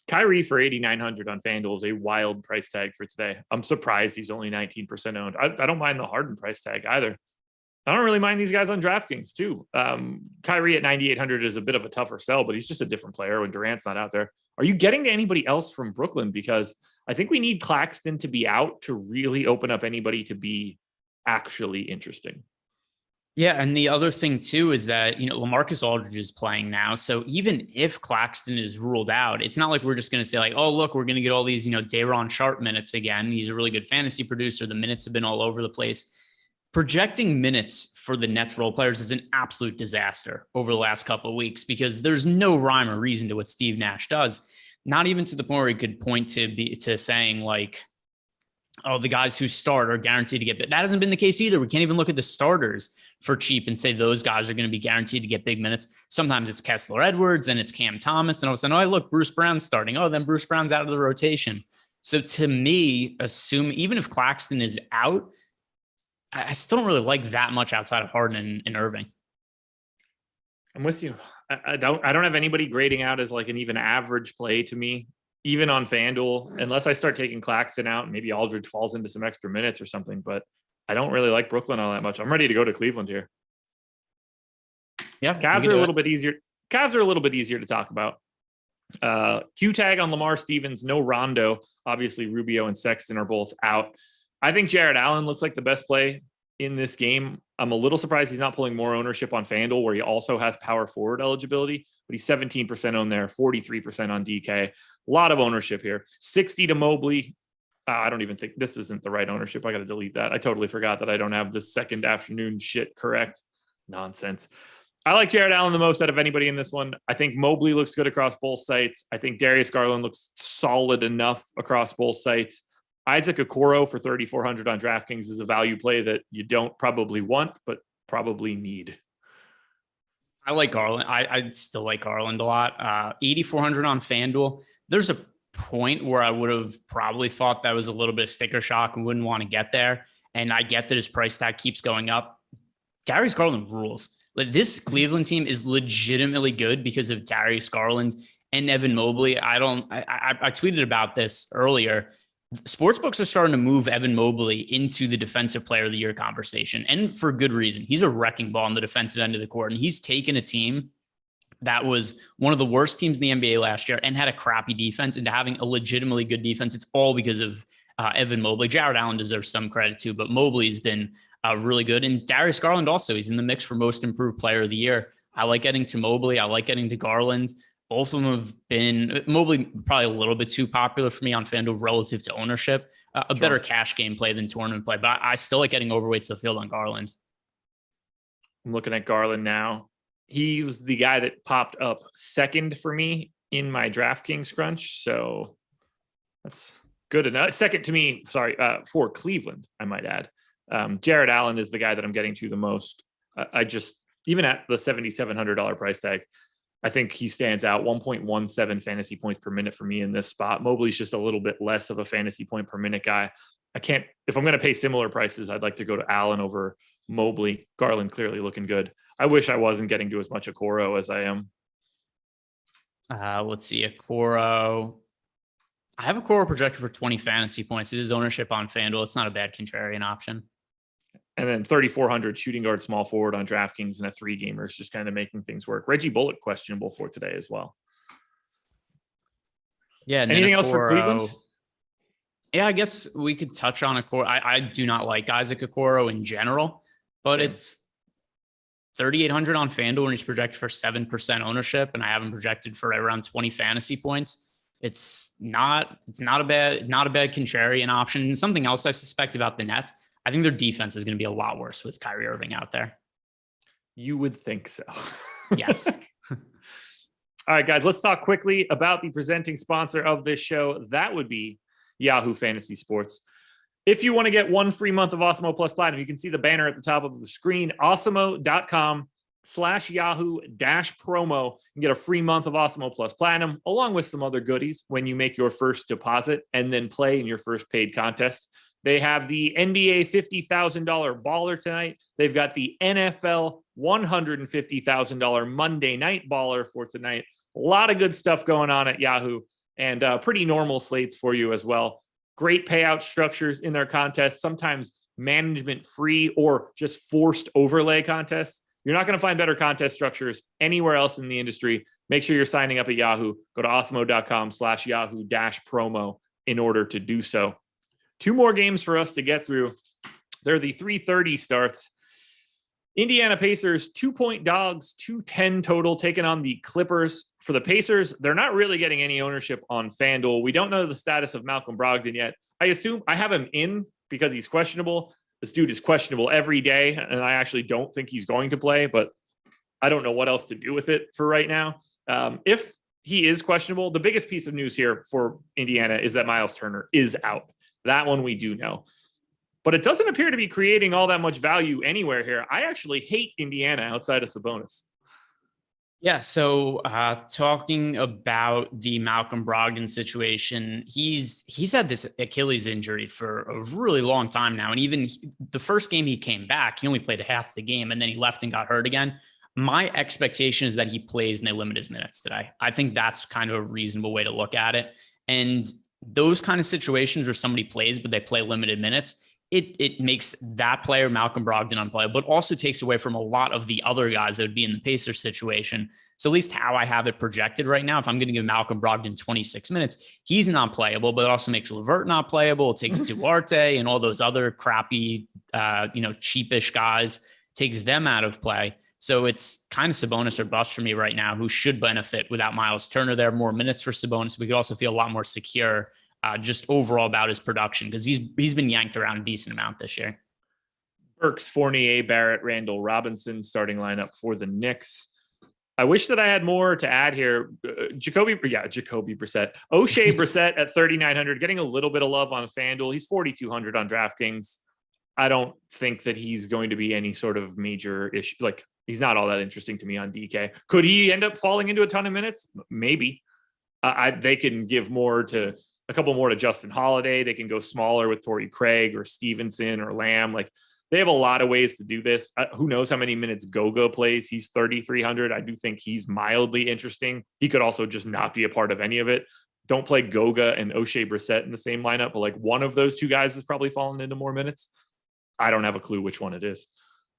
Kyrie for 8,900 on FanDuel is a wild price tag for today. I'm surprised he's only 19% owned. I don't mind the Harden price tag either. I don't really mind these guys on DraftKings too. Kyrie at 9,800 is a bit of a tougher sell, but he's just a different player when Durant's not out there. Are you getting to anybody else from Brooklyn? Because I think we need Claxton to be out to really open up anybody to be actually interesting. Yeah, and the other thing too is that, LaMarcus Aldridge is playing now. So even if Claxton is ruled out, it's not like we're just going to say like, oh, look, we're going to get all these, Day'Ron Sharpe minutes again. He's a really good fantasy producer. The minutes have been all over the place. Projecting minutes for the Nets role players is an absolute disaster over the last couple of weeks because there's no rhyme or reason to what Steve Nash does. Not even to the point where he could point to saying like, oh, the guys who start are guaranteed to get big. That hasn't been the case either. We can't even look at the starters for cheap and say those guys are going to be guaranteed to get big minutes. Sometimes it's Kessler Edwards, then it's Cam Thomas. And all of a sudden, oh, look, Bruce Brown's starting. Oh, then Bruce Brown's out of the rotation. So to me, even if Claxton is out, I still don't really like that much outside of Harden and Irving. I'm with you. I don't have anybody grading out as like an even average play to me, even on FanDuel, unless I start taking Claxton out and maybe Aldridge falls into some extra minutes or something. But I don't really like Brooklyn all that much. I'm ready to go to Cleveland here. Yeah, Cavs are a little bit easier. Cavs are a little bit easier to talk about. Q tag on Lamar Stevens, no Rondo. Obviously, Rubio and Sexton are both out. I think Jared Allen looks like the best play in this game. I'm a little surprised he's not pulling more ownership on FanDuel, where he also has power forward eligibility, but he's 17% owned there, 43% on DK. A lot of ownership here. 60 to Mobley. I don't even think this isn't the right ownership. I got to delete that. I totally forgot that I don't have the second afternoon shit correct. Nonsense. I like Jared Allen the most out of anybody in this one. I think Mobley looks good across both sites. I think Darius Garland looks solid enough across both sites. Isaac Okoro for 3,400 on DraftKings is a value play that you don't probably want, but probably need. I like Garland. I still like Garland a lot. 8,400 on FanDuel. There's a point where I would have probably thought that was a little bit of sticker shock and wouldn't want to get there. And I get that his price tag keeps going up. Darius Garland rules. Like, this Cleveland team is legitimately good because of Darius Garland and Evan Mobley. I tweeted about this earlier. Sportsbooks are starting to move Evan Mobley into the defensive player of the year conversation, and for good reason. He's a wrecking ball on the defensive end of the court, and he's taken a team that was one of the worst teams in the NBA last year and had a crappy defense into having a legitimately good defense. It's all because of Evan Mobley. Jared Allen deserves some credit too, but Mobley's been really good. And Darius Garland also, he's in the mix for most improved player of the year. I like getting to Mobley. I like getting to Garland. Both of them have been, Mobley probably a little bit too popular for me on FanDuel relative to ownership. A better cash game play than tournament play, but I still like getting overweights to the field on Garland. I'm looking at Garland now. He was the guy that popped up second for me in my DraftKings crunch, so that's good enough. Second to me, for Cleveland, I might add. Jared Allen is the guy that I'm getting to the most. I just, even at the $7,700 price tag, I think he stands out. 1.17 fantasy points per minute for me in this spot. Mobley's just a little bit less of a fantasy point per minute guy. If I'm going to pay similar prices, I'd like to go to Allen over Mobley. Garland clearly looking good. I wish I wasn't getting to as much Okoro as I am. Let's see, Okoro. I have Okoro projected for 20 fantasy points. It is ownership on FanDuel. It's not a bad contrarian option. And then 3,400 shooting guard, small forward on DraftKings and a 3-gamer is just kind of making things work. Reggie Bullock questionable for today as well. Yeah. Anything else for Cleveland? Yeah, I guess we could touch on Okoro. I do not like Isaac Okoro in general, but it's 3,800 on FanDuel and he's projected for 7% ownership, and I have him projected for around 20 fantasy points. It's not a bad contrarian option. And something else I suspect about the Nets, I think their defense is going to be a lot worse with Kyrie Irving out there. You would think so. Yes. All right, guys, let's talk quickly about the presenting sponsor of this show. That would be Yahoo Fantasy Sports. If you want to get 1 free month of Awesemo Plus Platinum, you can see the banner at the top of the screen, awesemo.com/Yahoo-promo. You can get a free month of Awesemo Plus Platinum, along with some other goodies when you make your first deposit and then play in your first paid contest. They have the NBA $50,000 baller tonight. They've got the NFL $150,000 Monday night baller for tonight. A lot of good stuff going on at Yahoo, and pretty normal slates for you as well. Great payout structures in their contests, sometimes management free or just forced overlay contests. You're not going to find better contest structures anywhere else in the industry. Make sure you're signing up at Yahoo. Go to awesemo.com/Yahoo-promo in order to do so. 2 more games for us to get through. They're the 3:30 starts. Indiana Pacers, 2-point dogs, 210 total, taking on the Clippers. For the Pacers, they're not really getting any ownership on FanDuel. We don't know the status of Malcolm Brogdon yet. I assume I have him in because he's questionable. This dude is questionable every day, and I actually don't think he's going to play, but I don't know what else to do with it for right now. If he is questionable, the biggest piece of news here for Indiana is that Miles Turner is out. That one we do know. But it doesn't appear to be creating all that much value anywhere here. I actually hate Indiana outside of Sabonis. Yeah, so talking about the Malcolm Brogdon situation, he's had this Achilles injury for a really long time now. And even the first game he came back, he only played half the game, and then he left and got hurt again. My expectation is that he plays and they limit his minutes today. I think that's kind of a reasonable way to look at it. And those kind of situations where somebody plays, but they play limited minutes, it makes that player, Malcolm Brogdon, unplayable, but also takes away from a lot of the other guys that would be in the Pacers situation. So at least how I have it projected right now, if I'm going to give Malcolm Brogdon 26 minutes, he's not playable, but it also makes LeVert not playable. It takes Duarte and all those other crappy, cheapish guys, takes them out of play. So it's kind of Sabonis or bust for me right now, who should benefit without Miles Turner there. More minutes for Sabonis. We could also feel a lot more secure just overall about his production, because he's been yanked around a decent amount this year. Burks, Fournier, Barrett, Randall, Robinson starting lineup for the Knicks. I wish that I had more to add here. Jacoby Brissett. O'Shea Brissett at 3,900, getting a little bit of love on FanDuel. He's 4,200 on DraftKings. I don't think that he's going to be any sort of major issue. Like, he's not all that interesting to me on DK. Could he end up falling into a ton of minutes? Maybe. They can give a couple more to Justin Holiday. They can go smaller with Torrey Craig or Stevenson or Lamb. Like, they have a lot of ways to do this. Who knows how many minutes Goga plays? He's 3,300. I do think he's mildly interesting. He could also just not be a part of any of it. Don't play Goga and O'Shea Brissett in the same lineup, but like one of those two guys is probably falling into more minutes. I don't have a clue which one it is.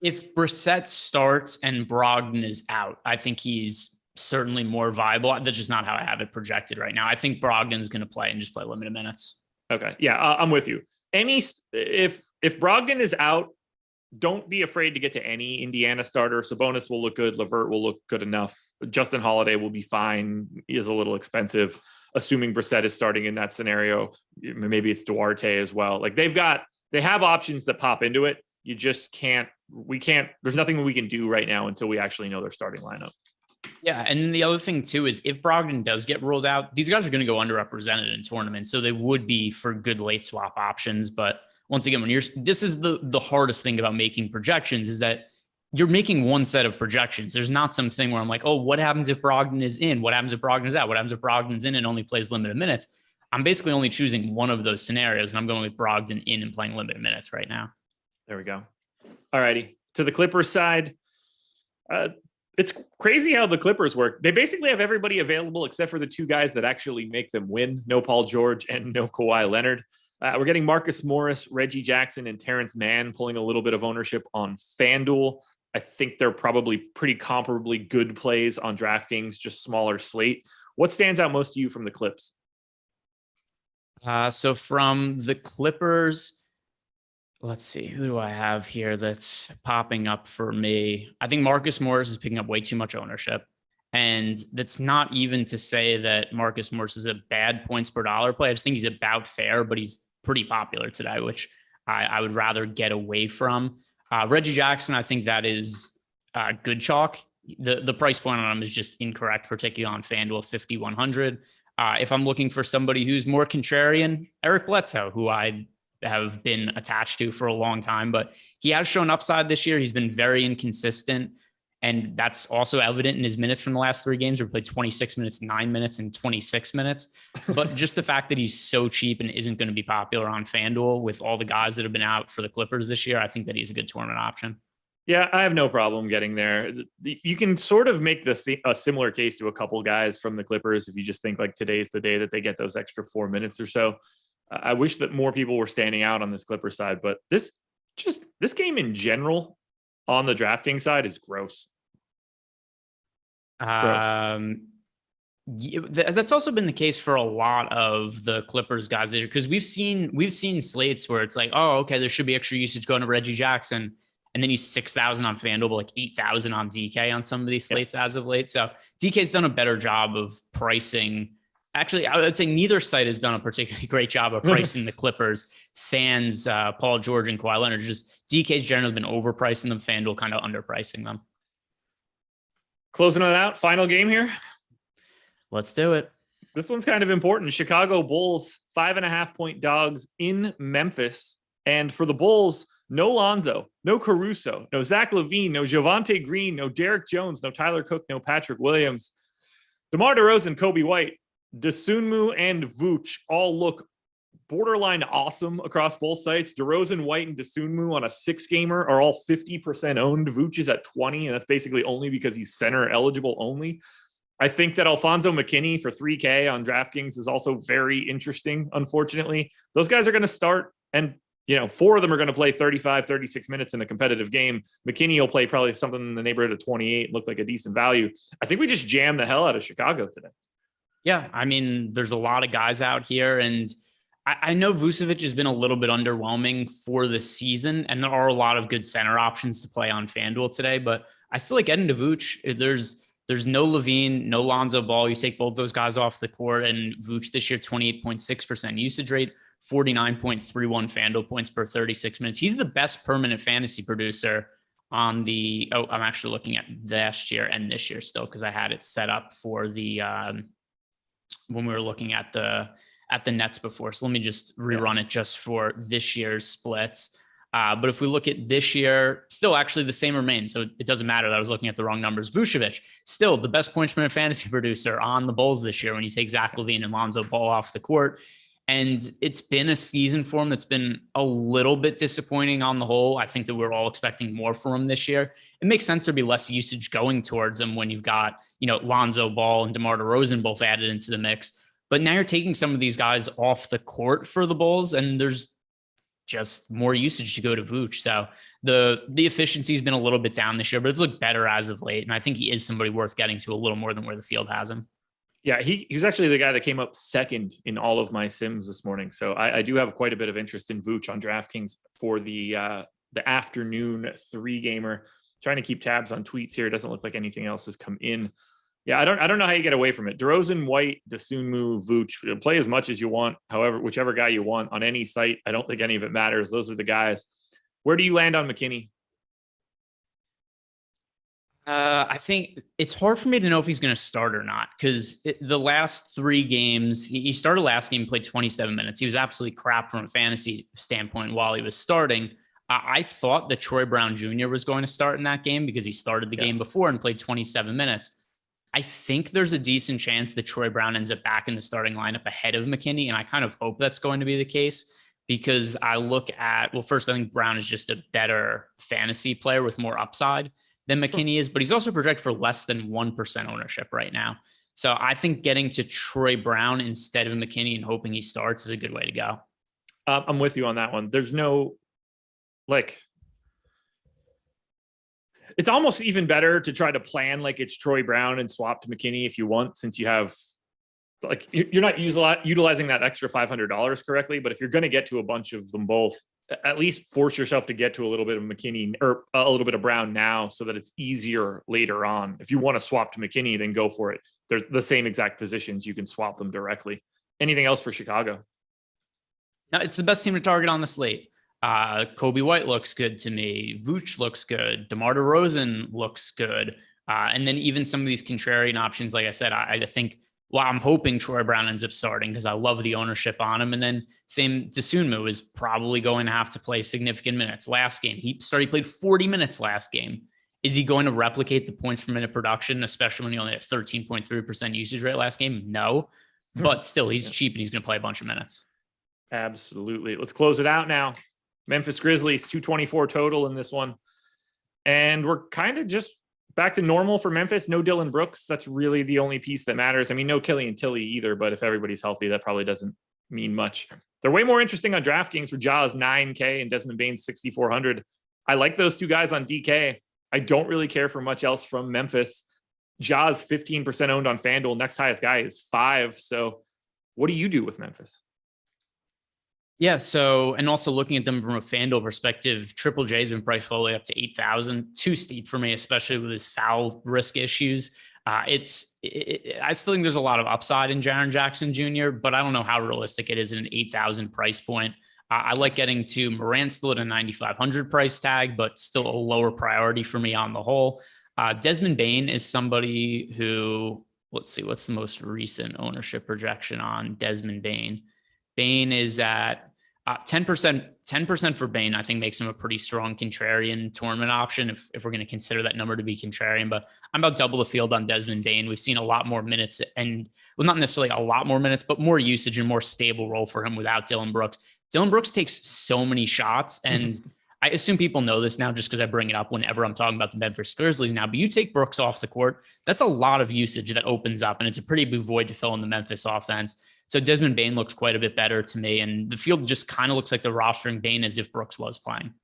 If Brissett starts and Brogdon is out, I think he's certainly more viable. That's just not how I have it projected right now. I think Brogdon's going to play and just play limited minutes. Okay. Yeah, I'm with you. If Brogdon is out, don't be afraid to get to any Indiana starter. Sabonis will look good. LeVert will look good enough. Justin Holiday will be fine. He is a little expensive, assuming Brissett is starting in that scenario. Maybe it's Duarte as well. Like, they have options that pop into it. You just there's nothing we can do right now until we actually know their starting lineup. Yeah. And then the other thing too is if Brogdon does get ruled out, these guys are going to go underrepresented in tournaments. So they would be for good late swap options. But once again, this is the hardest thing about making projections, is that you're making one set of projections. There's not something where I'm like, oh, what happens if Brogdon is in? What happens if Brogdon is out? What happens if Brogdon's in and only plays limited minutes? I'm basically only choosing one of those scenarios, and I'm going with Brogdon in and playing limited minutes right now. There we go. All righty. To the Clippers side, it's crazy how the Clippers work. They basically have everybody available except for the two guys that actually make them win. No Paul George and no Kawhi Leonard. We're getting Marcus Morris, Reggie Jackson, and Terrence Mann pulling a little bit of ownership on FanDuel. I think they're probably pretty comparably good plays on DraftKings, just smaller slate. What stands out most to you from the Clips? So from the Clippers, let's see, who do I have here that's popping up for me? I think Marcus Morris is picking up way too much ownership. And that's not even to say that Marcus Morris is a bad points per dollar play. I just think he's about fair, but he's pretty popular today, which I would rather get away from. Reggie Jackson, I think that is good chalk. The price point on him is just incorrect, particularly on FanDuel 5,100. If I'm looking for somebody who's more contrarian, Eric Bledsoe, who I have been attached to for a long time, but he has shown upside this year. He's been very inconsistent. And that's also evident in his minutes from the last 3 games. We played 26 minutes, 9 minutes, and 26 minutes. But just the fact that he's so cheap and isn't going to be popular on FanDuel with all the guys that have been out for the Clippers this year, I think that he's a good tournament option. Yeah, I have no problem getting there. You can sort of make a similar case to a couple guys from the Clippers if you just think like today's the day that they get those extra 4 minutes or so. I wish that more people were standing out on this Clipper side, but this game in general on the DraftKings side is gross. That's also been the case for a lot of the Clippers guys, because we've seen slates where it's like, oh, okay, there should be extra usage going to Reggie Jackson, and then he's 6,000 on FanDuel, but like 8,000 on DK on some of these slates as of late. So DK's done a better job of pricing. Actually, I would say neither site has done a particularly great job of pricing the Clippers, sans Paul George and Kawhi Leonard. Just DK's generally been overpricing them, FanDuel kind of underpricing them. Closing it out, final game here. Let's do it. This one's kind of important. Chicago Bulls, 5.5-point dogs in Memphis. And for the Bulls, no Lonzo, no Caruso, no Zach LaVine, no Javonte Green, no Derek Jones, no Tyler Cook, no Patrick Williams. DeMar DeRozan, Kobe White, Dosunmu, and Vooch all look borderline awesome across both sites. DeRozan, White, and Dosunmu on a 6-gamer are all 50% owned. Vooch is at 20, and that's basically only because he's center eligible only. I think that Alfonso McKinney for 3K on DraftKings is also very interesting, unfortunately. Those guys are going to start, and 4 of them are going to play 35, 36 minutes in a competitive game. McKinney will play probably something in the neighborhood of 28, look like a decent value. I think we just jammed the hell out of Chicago today. Yeah, I mean, there's a lot of guys out here, and I know Vucevic has been a little bit underwhelming for the season, and there are a lot of good center options to play on FanDuel today, but I still like getting to Vooch. There's no Levine, no Lonzo Ball. You take both those guys off the court, and Vooch this year, 28.6% usage rate, 49.31 FanDuel points per 36 minutes. He's the best permanent fantasy producer on the, I'm actually looking at last year and this year still, because I had it set up for the, when we were looking at the Nets before. So let me just rerun it just for this year's splits. But if we look at this year, still actually the same remains. So it doesn't matter that I was looking at the wrong numbers. Vucevic, still the best points per minute fantasy producer on the Bulls this year when you take Zach LaVine and Lonzo Ball off the court. And it's been a season for him that's been a little bit disappointing on the whole. I think that we're all expecting more from him this year. It makes sense there'd be less usage going towards him when you've got, Lonzo Ball and DeMar DeRozan both added into the mix. But now you're taking some of these guys off the court for the Bulls, and there's just more usage to go to Vooch. So the efficiency has been a little bit down this year, but it's looked better as of late. And I think he is somebody worth getting to a little more than where the field has him. Yeah, he was actually the guy that came up second in all of my sims this morning. So I do have quite a bit of interest in Vooch on DraftKings for the afternoon 3-gamer. Trying to keep tabs on tweets here. It doesn't look like anything else has come in. Yeah, I don't know how you get away from it. DeRozan, White, Dosunmu, Vooch, play as much as you want. However, whichever guy you want on any site. I don't think any of it matters. Those are the guys. Where do you land on McKinney? I think it's hard for me to know if he's going to start or not, because the last 3 games, he started last game, played 27 minutes. He was absolutely crap from a fantasy standpoint while he was starting. I thought that Troy Brown Jr. was going to start in that game because he started the game before and played 27 minutes. I think there's a decent chance that Troy Brown ends up back in the starting lineup ahead of McKinney, and I kind of hope that's going to be the case because I look at, well, first, I think Brown is just a better fantasy player with more upside than McKinney is, but he's also projected for less than 1% ownership right now. So I think getting to Troy Brown instead of McKinney and hoping he starts is a good way to go. I'm with you on that one. There's no it's almost even better to try to plan like it's Troy Brown and swap to McKinney if you want, since you have you're not utilizing that extra $500 correctly. But if you're going to get to a bunch of them both, at least force yourself to get to a little bit of McKinney or a little bit of Brown now, so that it's easier later on. If you want to swap to McKinney, then go for it. They're the same exact positions. You can swap them directly. Anything else for Chicago? No, it's the best team to target on the slate. Kobe White looks good to me. Vooch looks good. DeMar DeRozan looks good. And then even some of these contrarian options, like I said, I think, well, I'm hoping Troy Brown ends up starting because I love the ownership on him. And then same Dosunmu is probably going to have to play significant minutes. Last game, he played 40 minutes last game. Is he going to replicate the points per minute production, especially when he only had 13.3% usage rate last game? No, but still he's cheap and he's going to play a bunch of minutes. Absolutely. Let's close it out now. Memphis Grizzlies, 224 total in this one. And we're kind of just back to normal for Memphis. No Dylan Brooks. That's really the only piece that matters. I mean, no Killian Tilly either, but if everybody's healthy, that probably doesn't mean much. They're way more interesting on DraftKings, where Ja's $9K and Desmond Bane's 6,400. I like those two guys on DK. I don't really care for much else from Memphis. Ja's 15% owned on FanDuel. Next highest guy is 5. So what do you do with Memphis? Yeah. So, and also looking at them from a FanDuel perspective, Triple J has been priced all the way up to 8,000. Too steep for me, especially with his foul risk issues. I still think there's a lot of upside in Jaren Jackson Jr., but I don't know how realistic it is in an 8,000 price point. I like getting to Morant still at a 9,500 price tag, but still a lower priority for me on the whole. Desmond Bane is somebody who, let's see, what's the most recent ownership projection on Desmond Bane? Bane is at 10% for Bane, I think makes him a pretty strong contrarian tournament option if we're going to consider that number to be contrarian. But I'm about double the field on Desmond Bane. We've seen a lot more minutes and, well, not necessarily a lot more minutes, but more usage and more stable role for him without Dylan Brooks. Dylan Brooks takes so many shots, and I assume people know this now just because I bring it up whenever I'm talking about the Memphis Grizzlies now, but you take Brooks off the court, that's a lot of usage that opens up, and it's a pretty big void to fill in the Memphis offense. So Desmond Bane looks quite a bit better to me, and the field just kind of looks like they're rostering Bane as if Brooks was playing.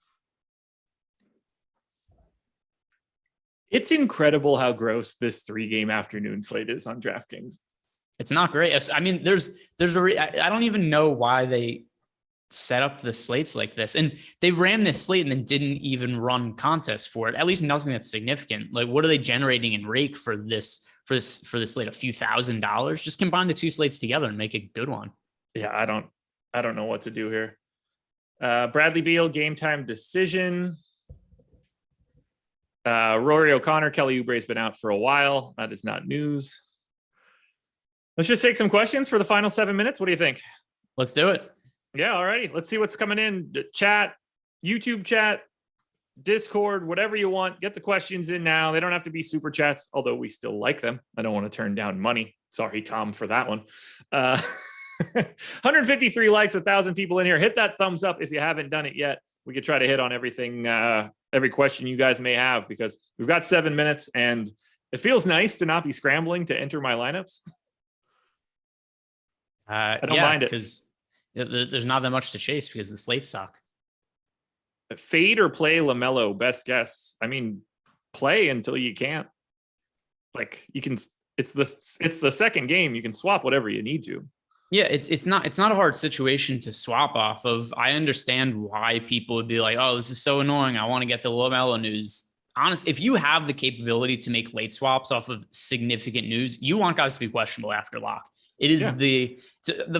It's incredible how gross this 3-game afternoon slate is on DraftKings. It's not great. I mean, I don't even know why they set up the slates like this, and they ran this slate and then didn't even run contests for it. At least nothing that's significant. Like, what are they generating in rake for this slate? A few $1,000s. Just combine the two slates together and make a good one. Yeah, I don't know what to do here. Bradley Beal, game time decision. Rory O'Connor, Kelly Oubre's been out for a while. That is not news. Let's just take some questions for the final 7 minutes. What do you think? Let's do it. Yeah, all righty. Let's see what's coming in. Chat, YouTube chat, Discord, whatever you want. Get the questions in now. They don't have to be super chats, although we still like them. I don't want to turn down money. Sorry, Tom, for that one. 153 likes, 1,000 people in here. Hit that thumbs up if you haven't done it yet. We could try to hit on everything, every question you guys may have, because we've got 7 minutes and it feels nice to not be scrambling to enter my lineups. I don't mind it, because there's not that much to chase because the slates suck. Fade or play LaMelo? Best guess. I mean, play until you can't. Like, you can. It's the second game. You can swap whatever you need to. Yeah, it's not a hard situation to swap off of. I understand why people would be like, "Oh, this is so annoying. I want to get the LaMelo news." Honestly, if you have the capability to make late swaps off of significant news, you want guys to be questionable after lock. It is the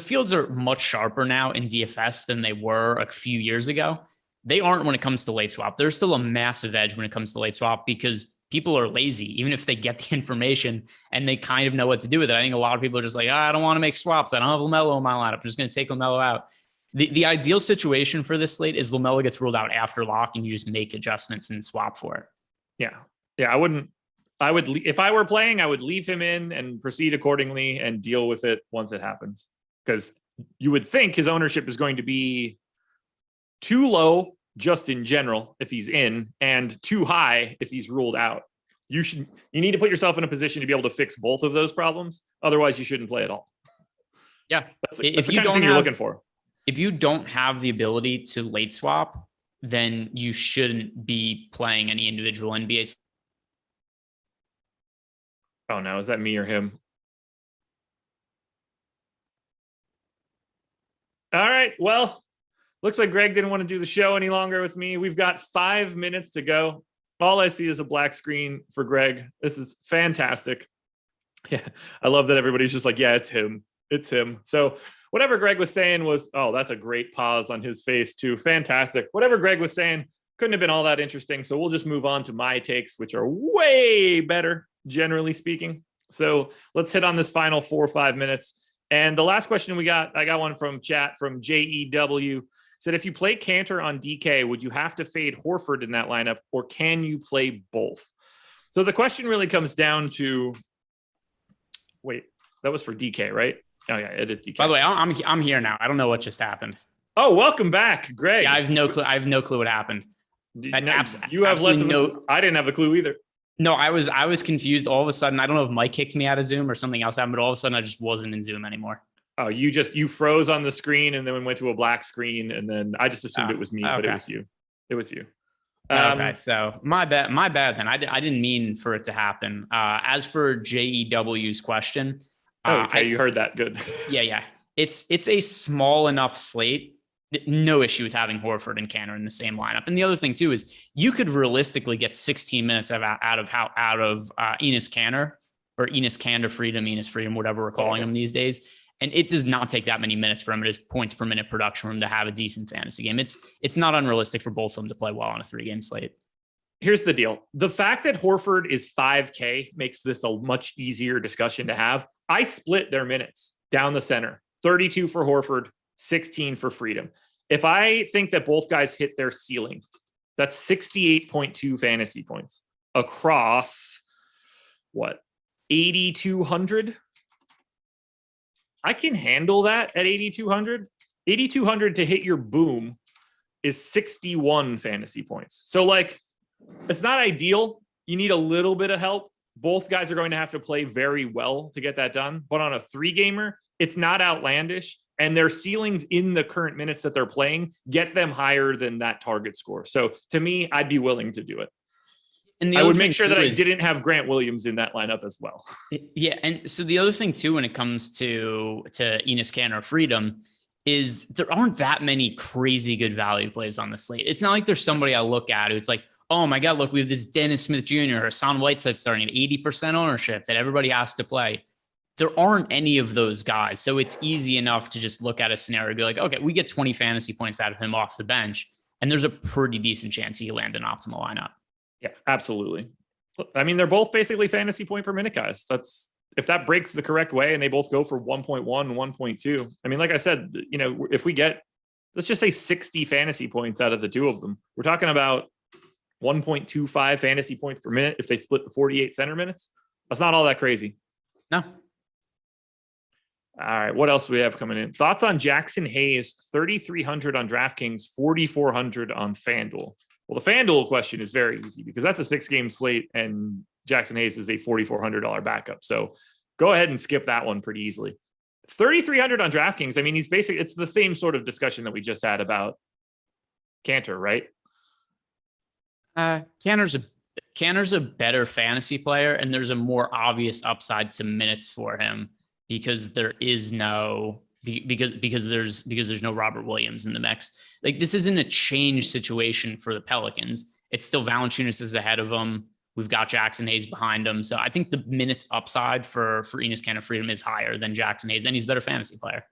fields are much sharper now in DFS than they were a few years ago. They aren't when it comes to late swap. There's still a massive edge when it comes to late swap because people are lazy, even if they get the information and they kind of know what to do with it. I think a lot of people are just like, I don't want to make swaps. I don't have LaMelo in my lineup. I'm just going to take LaMelo out. The ideal situation for this slate is LaMelo gets ruled out after lock and you just make adjustments and swap for it. Yeah. If I were playing, I would leave him in and proceed accordingly and deal with it once it happens. Because you would think his ownership is going to be too low just in general if he's in, and too high if he's ruled out. You need to put yourself in a position to be able to fix both of those problems. Otherwise, you shouldn't play at all. Yeah. That's the kind of thing you're looking for. if you don't have the ability to late swap, then you shouldn't be playing any individual NBA. Oh no, is that me or him? All right. Well, looks like Greg didn't want to do the show any longer with me. We've got 5 minutes to go. All I see is a black screen for Greg. This is fantastic. Yeah, I love that everybody's just like, yeah, it's him. It's him. So whatever Greg was saying was, oh, that's a great pause on his face too. Fantastic. Whatever Greg was saying couldn't have been all that interesting. So we'll just move on to my takes, which are way better, generally speaking. So let's hit on this final 4 or 5 minutes. And the last question I got one from chat from JEW. Said, if you play Cantor on DK, would you have to fade Horford in that lineup, or can you play both? So the question really comes down to, wait, that was for DK, right? Oh yeah, it is DK. By the way, I'm here now. I don't know what just happened. Oh, welcome back, Greg. Yeah, I have no clue what happened. You have less of I didn't have a clue either. No, I was confused all of a sudden. I don't know if Mike kicked me out of Zoom or something else happened, but all of a sudden I just wasn't in Zoom anymore. Oh, you froze on the screen and then we went to a black screen, and then I just assumed it was me, but it was you. It was you. Okay, so my bad then. I didn't mean for it to happen. As for JEW's question, okay, you heard that. Good. Yeah. It's a small enough slate. No issue with having Horford and Cantor in the same lineup. And the other thing too is you could realistically get 16 minutes out of Enes Kanter or Enes Kanter Freedom, whatever we're calling him these days. And it does not take that many minutes for him. It is points per minute production for him to have a decent fantasy game. It's not unrealistic for both of them to play well on a 3-game slate. Here's the deal. The fact that Horford is 5K makes this a much easier discussion to have. I split their minutes down the center, 32 for Horford, 16 for Freedom. If I think that both guys hit their ceiling, that's 68.2 fantasy points across 8,200? I can handle that at 8,200. 8,200 to hit your boom is 61 fantasy points. So it's not ideal. You need a little bit of help. Both guys are going to have to play very well to get that done. But on a 3-gamer, it's not outlandish. And their ceilings in the current minutes that they're playing get them higher than that target score. So to me, I'd be willing to do it. And I would make sure that I didn't have Grant Williams in that lineup as well. Yeah. And so the other thing too, when it comes to Enes Kanter Freedom, is there aren't that many crazy good value plays on the slate. It's not like there's somebody I look at who it's like, oh my God, look, we have this Dennis Smith Jr. or Hassan Whiteside starting at 80% ownership that everybody has to play. There aren't any of those guys. So it's easy enough to just look at a scenario and be like, okay, we get 20 fantasy points out of him off the bench. And there's a pretty decent chance he'll land an optimal lineup. Yeah, absolutely. I mean, they're both basically fantasy point per minute guys. If that breaks the correct way and they both go for 1.1 and 1.2. I mean, like I said, if we get, let's just say 60 fantasy points out of the two of them, we're talking about 1.25 fantasy points per minute if they split the 48 center minutes. That's not all that crazy. No. All right, what else do we have coming in? Thoughts on Jackson Hayes, 3,300 on DraftKings, 4,400 on FanDuel. Well, the FanDuel question is very easy because that's a 6-game slate and Jackson Hayes is a $4,400 backup. So go ahead and skip that one pretty easily. 3,300 on DraftKings. I mean, it's the same sort of discussion that we just had about Cantor, right? Cantor's a better fantasy player, and there's a more obvious upside to minutes for him because there is no because there's no Robert Williams in the mix. Like, this isn't a change situation for the Pelicans. It's still Valanciunas is ahead of them. We've got Jackson Hayes behind him. So I think the minutes upside for Enes Kanter Freedom is higher than Jackson Hayes, and he's a better fantasy player.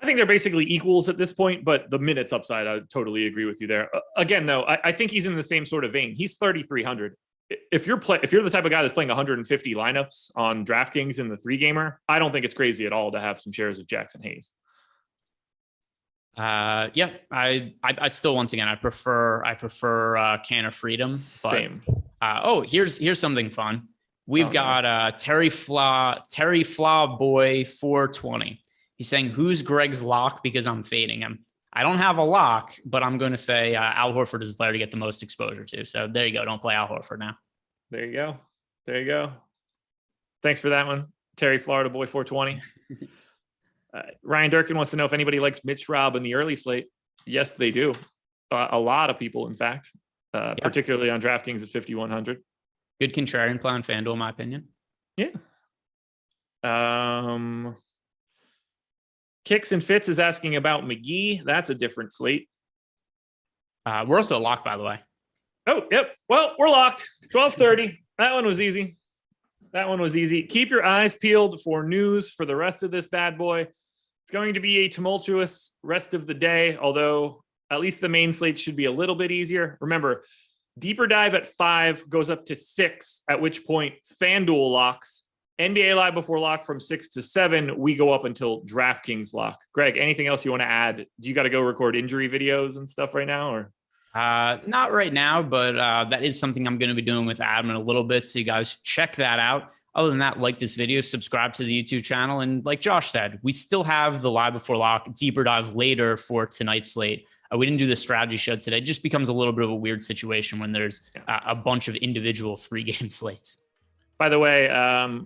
I think they're basically equals at this point, but the minutes upside, I totally agree with you there. Again, though, I think he's in the same sort of vein. He's 3,300. If you're the type of guy that's playing 150 lineups on DraftKings in the 3-gamer, I don't think it's crazy at all to have some shares of Jackson Hayes. Yeah, I still, once again, I prefer Kanter Freedom. But, same. Here's something fun. We've got Terry Flaw Boy 420. He's saying, who's Greg's lock because I'm fading him. I don't have a lock, but I'm going to say Al Horford is the player to get the most exposure to. So there you go. Don't play Al Horford now. There you go. Thanks for that one, Terry Florida Boy 420. Ryan Durkin wants to know if anybody likes Mitch Robb in the early slate. Yes, they do. A lot of people, in fact, particularly on DraftKings at 5,100. Good contrarian play on FanDuel, in my opinion. Yeah. Kicks and Fits is asking about McGee. That's a different slate. We're also locked, by the way. Oh, yep. Well, we're locked. 12:30. That one was easy. Keep your eyes peeled for news for the rest of this bad boy. It's going to be a tumultuous rest of the day, although at least the main slate should be a little bit easier. Remember, deeper dive at 5 goes up to 6, at which point FanDuel locks. NBA Live before lock from 6 to 7. We go up until DraftKings lock. Greg, anything else you want to add? Do you got to go record injury videos and stuff right now, or? Not right now, but that is something I'm going to be doing with Adam in a little bit. So you guys check that out. Other than that, like this video, subscribe to the YouTube channel. And like Josh said, we still have the Live Before Lock deeper dive later for tonight's slate. We didn't do the strategy show today. It just becomes a little bit of a weird situation when there's a bunch of individual 3-game slates. By the way,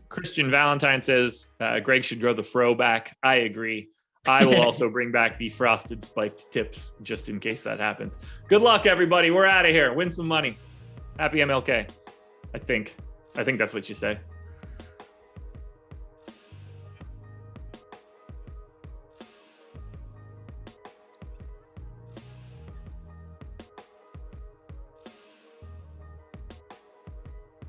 Christian Valentine says Greg should grow the fro back. I agree. I will also bring back the frosted spiked tips just in case that happens. Good luck, everybody. We're out of here. Win some money. Happy MLK. I think that's what you say.